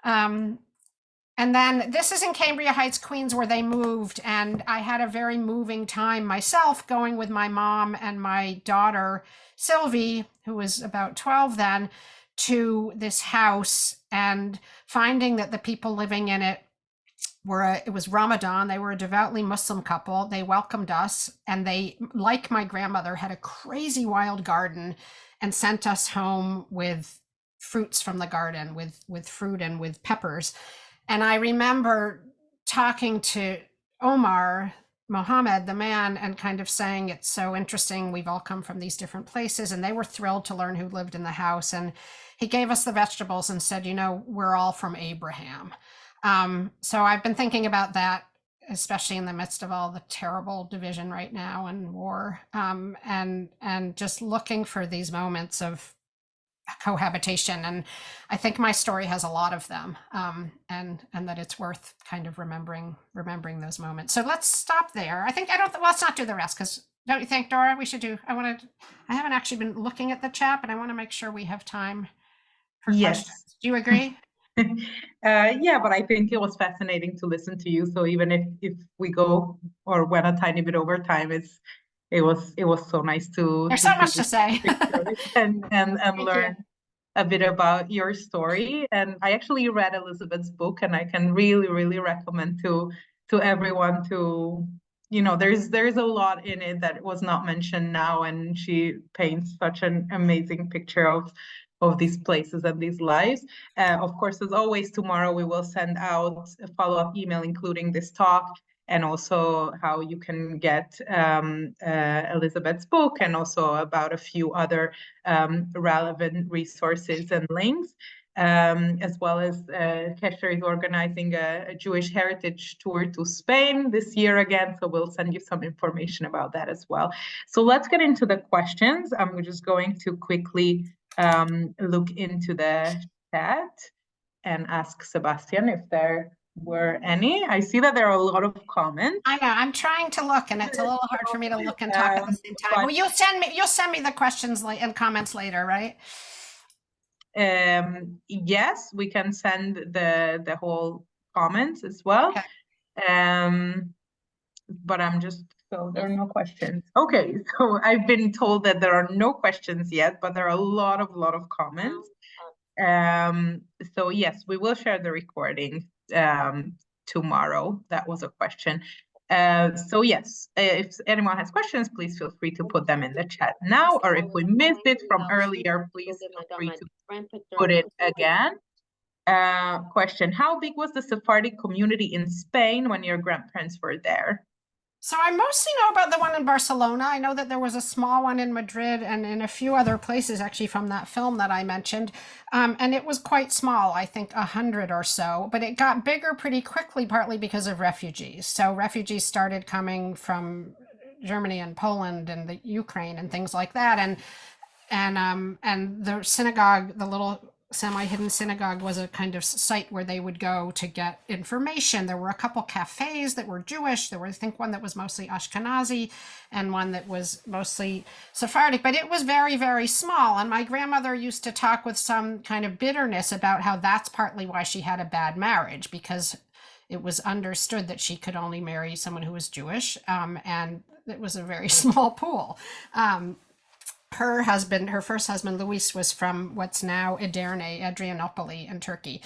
And then this is in Cambria Heights, Queens, where they moved. And I had a very moving time myself going with my mom and my daughter, Sylvie, who was about 12 then, to this house and finding that the people living in it it was Ramadan. They were a devoutly Muslim couple. They welcomed us, and they, like my grandmother, had a crazy wild garden and sent us home with fruits from the garden, with fruit and with peppers. And I remember talking to Omar Mohammed, the man, and kind of saying, it's so interesting. We've all come from these different places. And they were thrilled to learn who lived in the house. And he gave us the vegetables and said, we're all from Abraham. So I've been thinking about that, especially in the midst of all the terrible division right now and war, and just looking for these moments of cohabitation. And I think my story has a lot of them, and that it's worth kind of remembering those moments. So let's stop there. Let's not do the rest, because don't you think, Dora, we should I haven't actually been looking at the chat, but I want to make sure we have time for questions. Do you agree? Yeah, but I think it was fascinating to listen to you. So even if we go or went a tiny bit over time, it was so nice to There's so much to say and learn a bit about your story. And I actually read Elizabeth's book, and I can really, really recommend to everyone to, there's a lot in it that was not mentioned now, and she paints such an amazing picture of these places and these lives. Of course, as always, tomorrow we will send out a follow-up email including this talk, and also how you can get Elizabeth's book, and also about a few other relevant resources and links, as well as Qesher is organizing a Jewish heritage tour to Spain this year again, so we'll send you some information about that as well. So let's get into the questions. I'm just going to quickly look into the chat and ask Sebastian if there were any. I see that there are a lot of comments. I know. I'm trying to look, and it's a little hard for me to look and talk at the same time. Well, you'll send me the questions and comments later, right? Yes, we can send the whole comments as well. Okay. But so there are no questions. Okay, so I've been told that there are no questions yet, but there are a lot of comments. So yes, we will share the recording tomorrow. That was a question. So yes, if anyone has questions, please feel free to put them in the chat now, or if we missed it from earlier, please feel free to put it again. Question: how big was the Sephardic community in Spain when your grandparents were there? So I mostly know about the one in Barcelona. I know that there was a small one in Madrid and in a few other places, actually, from that film that I mentioned. And it was quite small, I think 100 or so, but it got bigger pretty quickly, partly because of refugees. So refugees started coming from Germany and Poland and the Ukraine and things like that. And the synagogue, the little semi-hidden synagogue was a kind of site where they would go to get information. There were a couple cafes that were Jewish. There was, I think, one that was mostly Ashkenazi and one that was mostly Sephardic, but it was very, very small. And my grandmother used to talk with some kind of bitterness about how that's partly why she had a bad marriage, because it was understood that she could only marry someone who was Jewish, and it was a very small pool. Her first husband, Luis, was from what's now Edirne, Adrianople in Turkey.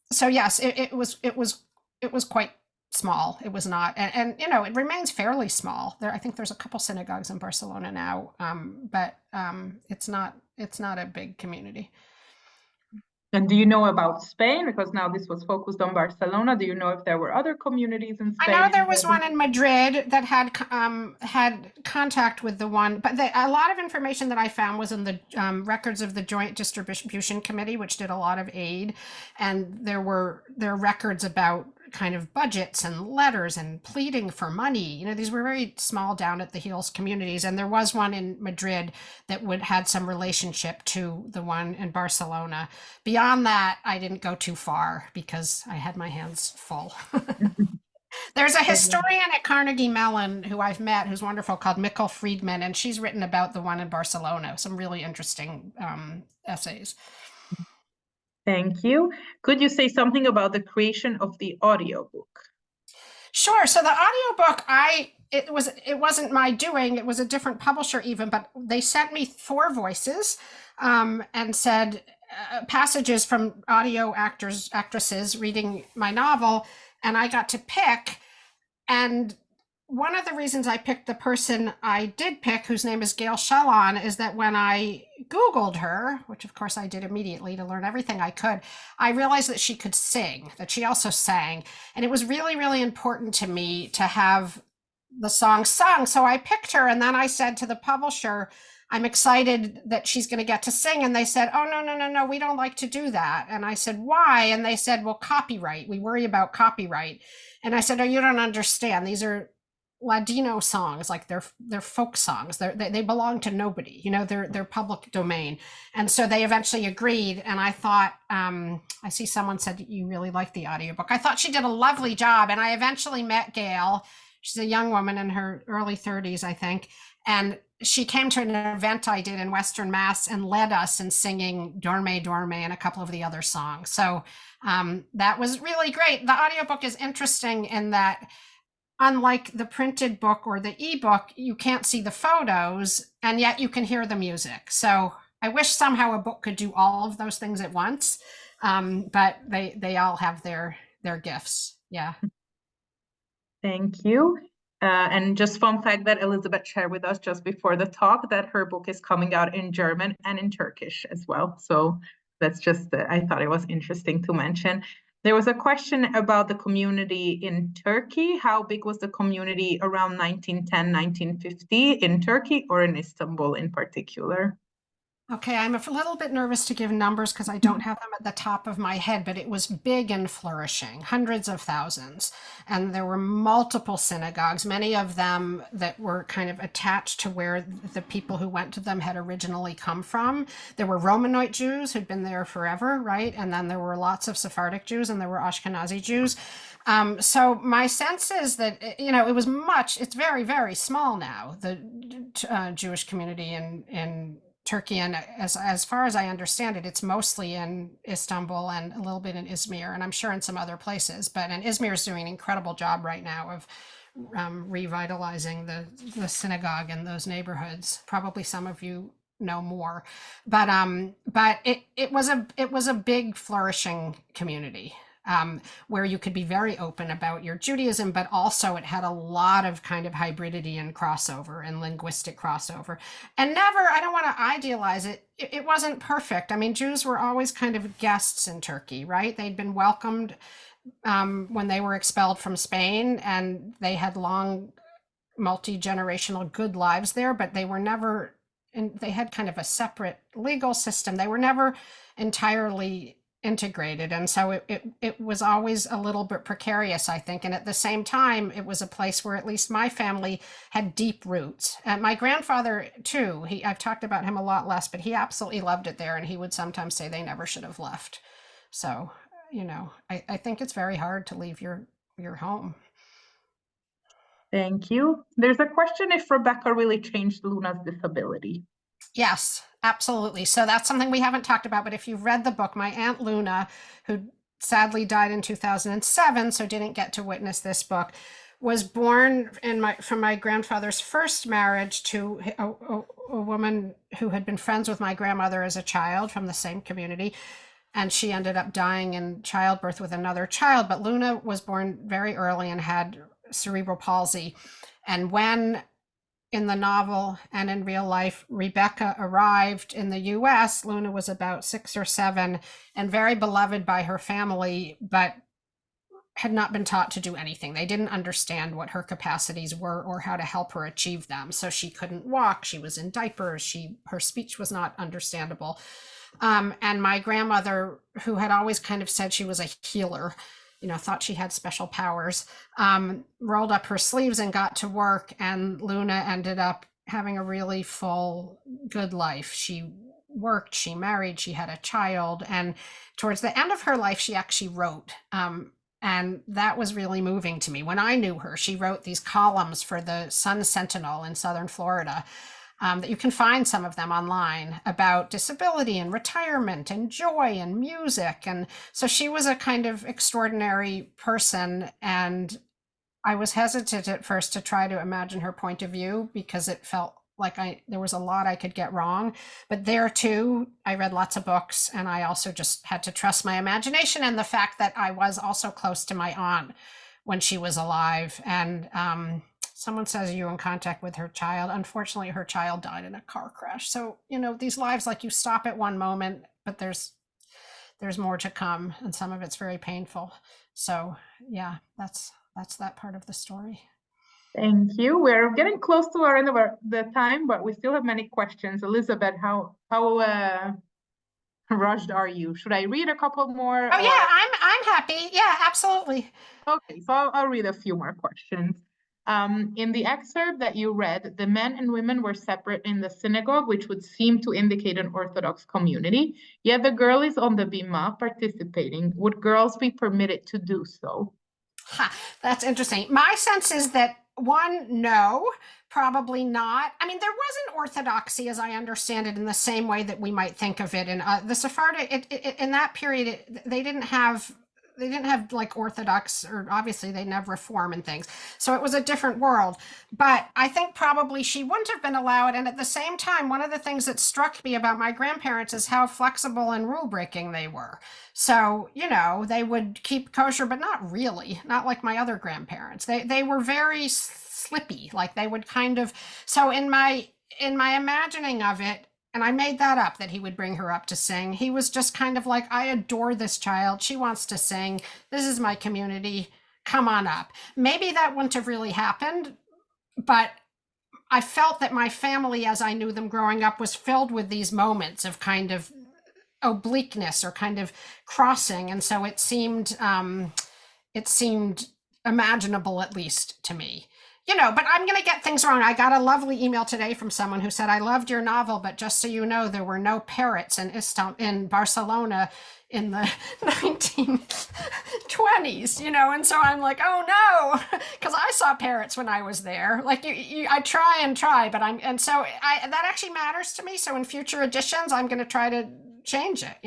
So yes, it was quite small. It was not, and it remains fairly small. I think there's a couple synagogues in Barcelona now, but it's not a big community. And do you know about Spain? Because now this was focused on Barcelona. Do you know if there were other communities in Spain? I know there was one in Madrid that had contact with the one, but a lot of information that I found was in the records of the Joint Distribution Committee, which did a lot of aid, and there are records about kind of budgets and letters and pleading for money. These were very small, down at the heels communities, and there was one in Madrid that had some relationship to the one in Barcelona. Beyond that, I didn't go too far because I had my hands full. There's a historian at Carnegie Mellon who I've met who's wonderful, called Mikkel Friedman, and she's written about the one in Barcelona, some really interesting essays. Thank you. Could you say something about the creation of the audiobook? Sure. So the audiobook, it wasn't my doing. It was a different publisher even, but they sent me 4 voices and said passages from audio actresses reading my novel, and I got to pick. And one of the reasons I picked the person I did pick, whose name is Gail Shellon, is that when I Googled her, which of course I did immediately to learn everything I could, I realized that she could sing, that she also sang. And it was really, really important to me to have the song sung. So I picked her, and then I said to the publisher, I'm excited that she's going to get to sing. And they said, oh, no, we don't like to do that. And I said, why? And they said, well, copyright. We worry about copyright. And I said, oh, you don't understand. These are Ladino songs, like they're folk songs. They belong to nobody. They're public domain. And so they eventually agreed. And I thought, I see someone said you really like the audiobook. I thought she did a lovely job. And I eventually met Gail. She's a young woman in her early 30s, I think. And she came to an event I did in Western Mass and led us in singing Dorme, Dorme and a couple of the other songs. So that was really great. The audiobook is interesting in that, unlike the printed book or the ebook, you can't see the photos, and yet you can hear the music. So I wish somehow a book could do all of those things at once, but they all have their gifts. Yeah. Thank you. And just fun fact that Elizabeth shared with us just before the talk, that her book is coming out in German and in Turkish as well. So that's just, I thought it was interesting to mention. There was a question about the community in Turkey. How big was the community around 1910, 1950 in Turkey, or in Istanbul in particular? Okay, I'm a little bit nervous to give numbers because I don't have them at the top of my head, but it was big and flourishing, hundreds of thousands. And there were multiple synagogues, many of them that were kind of attached to where the people who went to them had originally come from. There were Romanite Jews who'd been there forever, right? And then there were lots of Sephardic Jews, and there were Ashkenazi Jews. So my sense is that, it's very, very small now, the Jewish community in Turkey, and as far as I understand it, it's mostly in Istanbul and a little bit in Izmir, and I'm sure in some other places. And Izmir is doing an incredible job right now of revitalizing the synagogue in those neighborhoods. Probably some of you know more, but it was a big flourishing community. Where you could be very open about your Judaism, but also it had a lot of kind of hybridity and crossover and linguistic crossover. And I don't want to idealize it. It wasn't perfect. I mean, Jews were always kind of guests in Turkey, right? They'd been welcomed when they were expelled from Spain, and they had long, multi-generational good lives there, but they were never, and they had kind of a separate legal system. They were never entirely integrated. And so it was always a little bit precarious, I think. And at the same time, it was a place where at least my family had deep roots. And my grandfather too, I've talked about him a lot less, but he absolutely loved it there. And he would sometimes say they never should have left. So, I think it's very hard to leave your home. Thank you. There's a question if Rebecca really changed Luna's disability. Yes, absolutely. So that's something we haven't talked about, but if you've read the book, my Aunt Luna, who sadly died in 2007, so didn't get to witness this book, was born from my grandfather's first marriage to a woman who had been friends with my grandmother as a child from the same community. And she ended up dying in childbirth with another child. But Luna was born very early and had cerebral palsy. And when in the novel and in real life, Rebecca arrived in the US, Luna was about 6 or 7 and very beloved by her family, but had not been taught to do anything. They didn't understand what her capacities were or how to help her achieve them. So she couldn't walk. She was in diapers. Her speech was not understandable. And my grandmother, who had always kind of said she was a healer, thought she had special powers, rolled up her sleeves and got to work. And Luna ended up having a really full, good life. She worked, she married, she had a child. And towards the end of her life, she actually wrote. And that was really moving to me. When I knew her, she wrote these columns for the Sun Sentinel in Southern Florida. That you can find some of them online about disability and retirement and joy and music. And so she was a kind of extraordinary person. And I was hesitant at first to try to imagine her point of view because it felt like there was a lot I could get wrong. But there too, I read lots of books and I also just had to trust my imagination and the fact that I was also close to my aunt when she was alive. And someone says, are you in contact with her child? Unfortunately, her child died in a car crash. So, these lives, like you stop at one moment, but there's more to come. And some of it's very painful. So yeah, that's that part of the story. Thank you. We're getting close to our end of the time, but we still have many questions. Elizabeth, how rushed are you? Should I read a couple more? Oh yeah, I'm happy. Yeah, absolutely. Okay, so I'll read a few more questions. In the excerpt that you read, the men and women were separate in the synagogue, which would seem to indicate an Orthodox community. Yet the girl is on the bima participating. Would girls be permitted to do so? That's interesting. My sense is that no, probably not. I mean, there was an orthodoxy, as I understand it, in the same way that we might think of it. And the Sephardic, in that period, they didn't have like Orthodox, or obviously they didn't have Reform and things. So it was a different world. But I think probably she wouldn't have been allowed. And at the same time, one of the things that struck me about my grandparents is how flexible and rule breaking they were. So, they would keep kosher, but not really, not like my other grandparents. They were very slippy, like they would kind of, so in my imagining of it, and I made that up, that he would bring her up to sing. He was just kind of like, I adore this child. She wants to sing. This is my community. Come on up. Maybe that wouldn't have really happened, but I felt that my family, as I knew them growing up, was filled with these moments of kind of obliqueness or kind of crossing. And so it seemed imaginable, at least to me. But I'm going to get things wrong. I got a lovely email today from someone who said, I loved your novel, but just so you know, there were no parrots in Barcelona in the 1920s, and so I'm like, oh no, because I saw parrots when I was there. Like I try, but that actually matters to me. So in future editions, I'm going to try to change it,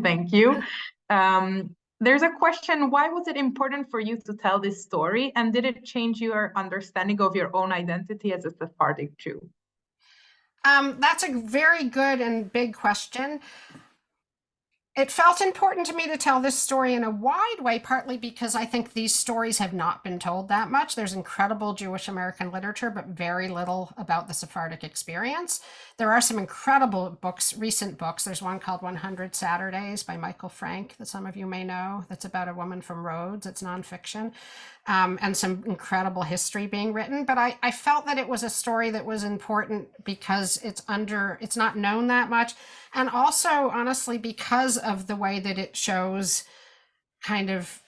Thank you. There's a question, why was it important for you to tell this story? And did it change your understanding of your own identity as a Sephardic Jew? That's a very good and big question. it felt important to me to tell this story in a wide way, partly because I think these stories have not been told that much. There's incredible Jewish American literature, but very little about the Sephardic experience. There are some incredible books, recent books. There's one called 100 Saturdays by Michael Frank that some of you may know. That's about a woman from Rhodes. It's nonfiction. And some incredible history being written. But I felt that it was a story that was important because it's not known that much. And also, honestly, because of the way that it shows kind of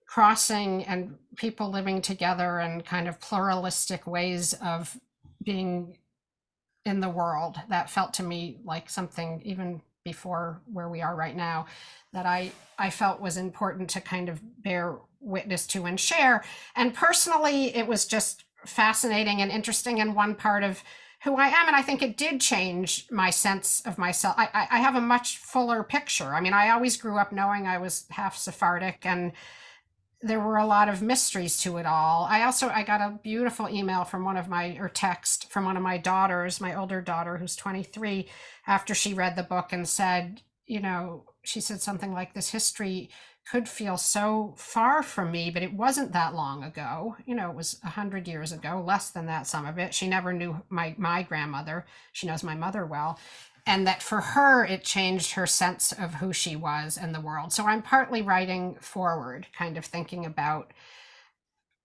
crossing and people living together and kind of pluralistic ways of being in the world, that felt to me like something even before where we are right now that I felt was important to kind of bear witness to and share. And personally, it was just fascinating and interesting and one part of who I am. And I think it did change my sense of myself. I have a much fuller picture. I mean, I always grew up knowing I was half Sephardic and there were a lot of mysteries to it all. I got a beautiful email from text from one of my daughters, my older daughter, who's 23, after she read the book and said, she said something like, this history could feel so far from me, but it wasn't that long ago. It was 100 years ago, less than that, some of it. She never knew my grandmother. She knows my mother well. And that for her, it changed her sense of who she was in the world. So I'm partly writing forward, kind of thinking about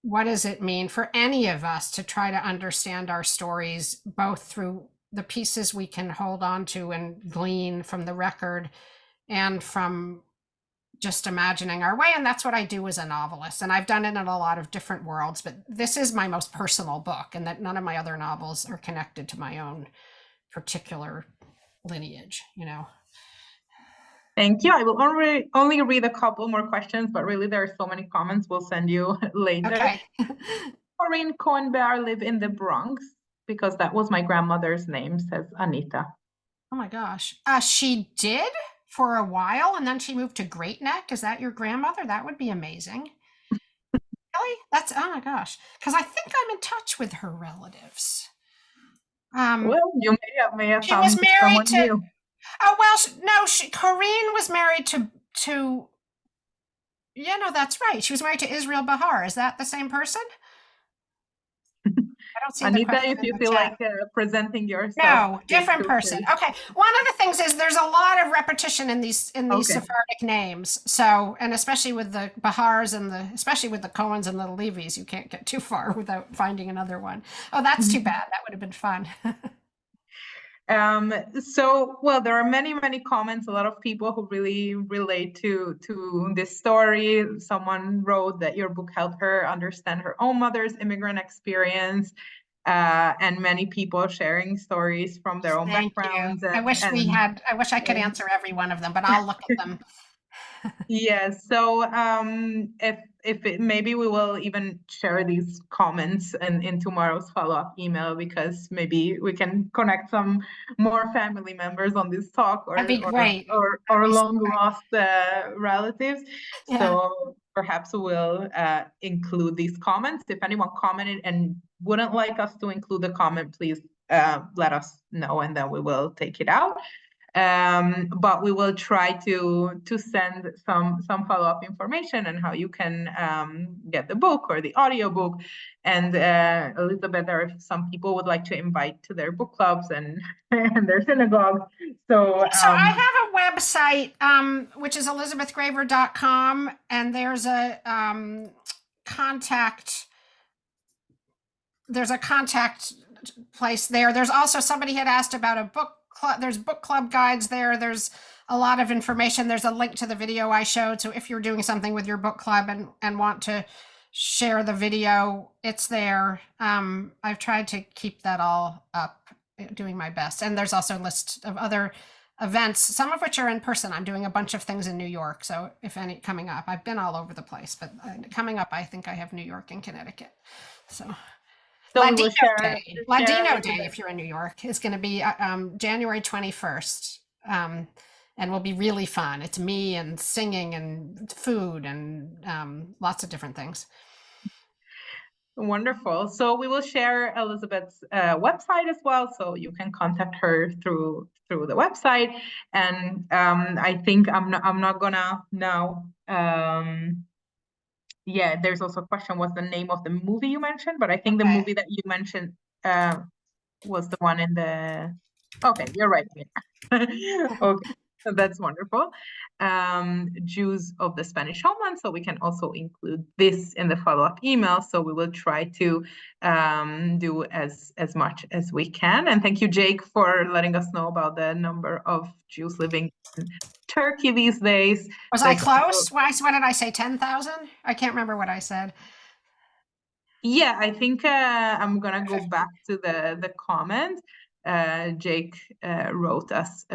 what does it mean for any of us to try to understand our stories, both through the pieces we can hold on to and glean from the record and from just imagining our way. And that's what I do as a novelist. And I've done it in a lot of different worlds, but this is my most personal book, and that none of my other novels are connected to my own particular lineage, Thank you. I will only read a couple more questions, but really there are so many comments we'll send you later. Okay. Corinne Cohen-Bear live in the Bronx because that was my grandmother's name, says Anita. Oh my gosh. She did for a while, and then she moved to Great Neck. Is that your grandmother? That would be amazing. Really? Oh my gosh. Because I think I'm in touch with her relatives. Well, you may have she was married to. New. Oh well, no. Corinne was married to. Yeah, no, that's right. She was married to Israel Bahar. Is that the same person? I don't see Anita, the if you feel chat. like presenting yourself. No, different person. Okay. One of the things is there's a lot of repetition in these Sephardic names. So, and especially with the Bahars and especially with the Cohens and the Levis, you can't get too far without finding another one. Oh, that's too bad. That would have been fun. There are many comments, a lot of people who really relate to this story. Someone wrote that your book helped her understand her own mother's immigrant experience, and many people sharing stories from their own backgrounds. I wish I could answer every one of them, but I'll look at them. Yes. So maybe we will even share these comments in tomorrow's follow-up email, because maybe we can connect some more family members on this talk, or that'd be great. or long lost relatives. Yeah. So perhaps we'll include these comments. If anyone commented and wouldn't like us to include the comment, please let us know, and then we will take it out. But we will try to send some follow-up information on how you can get the book or the audiobook. And Elizabeth, there are some people would like to invite to their book clubs and their synagogues. So I have a website, which is elizabethgraver.com, and there's a contact place there. There's also, somebody had asked about a book club. There's book club guides there. There's a lot of information. There's a link to the video I showed. So if you're doing something with your book club and want to share the video, it's there. I've tried to keep that all up, doing my best. And there's also a list of other events, some of which are in person. I'm doing a bunch of things in New York. So if any coming up, I've been all over the place, but coming up, I think I have New York and Connecticut. So Ladino Day, if you're in New York, is going to be January 21st, and will be really fun. It's me and singing and food and lots of different things. Wonderful. So we will share Elizabeth's website as well, so you can contact her through the website. And I think I'm not gonna now. Yeah, there's also a question. What's the name of the movie you mentioned? But I think the movie that you mentioned was the one in the. Okay, you're right. Okay. So that's wonderful. Jews of the Spanish homeland. So we can also include this in the follow-up email. So we will try to do as much as we can. And thank you, Jake, for letting us know about the number of Jews living in Turkey these days. Was I close? What did I say? 10,000? I can't remember what I said. Yeah, I think I'm gonna go back to the comment. Jake wrote us.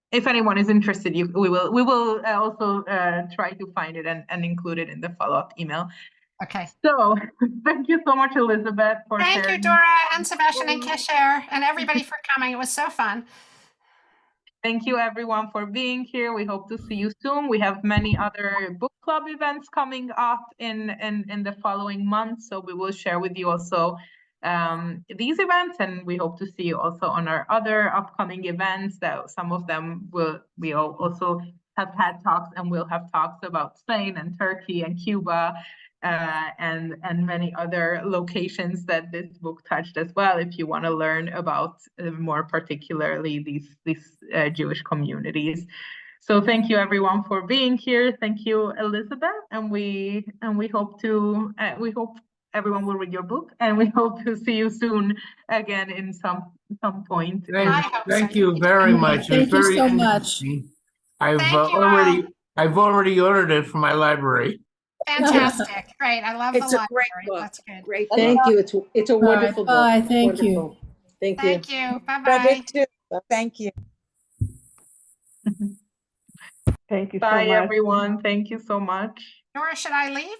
If anyone is interested, we will also try to find it and include it in the follow-up email. Okay. So thank you so much, Elizabeth, for sharing. Thank you, Dora and Sebastian and Qesher and everybody for coming. It was so fun. Thank you, everyone, for being here. We hope to see you soon. We have many other book club events coming up in the following months, so we will share with you also these events, and we hope to see you also on our other upcoming events. That some of them we also have had talks and will have talks about Spain and Turkey and Cuba. And many other locations that this book touched as well, if you want to learn about more particularly these Jewish communities. So thank you everyone for being here. Thank you, Elizabeth, and we hope to we hope everyone will read your book, and we hope to see you soon again in some point. Thank you very much. Thank you so much. I've already ordered it from my library. Fantastic. Great. I love It's the a great library. book. That's good. Great. Thank you. It's a wonderful book. Bye. Thank you. Wonderful. Thank you. Thank you. Bye-bye. Frederick, too. Thank you. Thank you so much. Bye, everyone. Thank you so much. Nora, should I leave?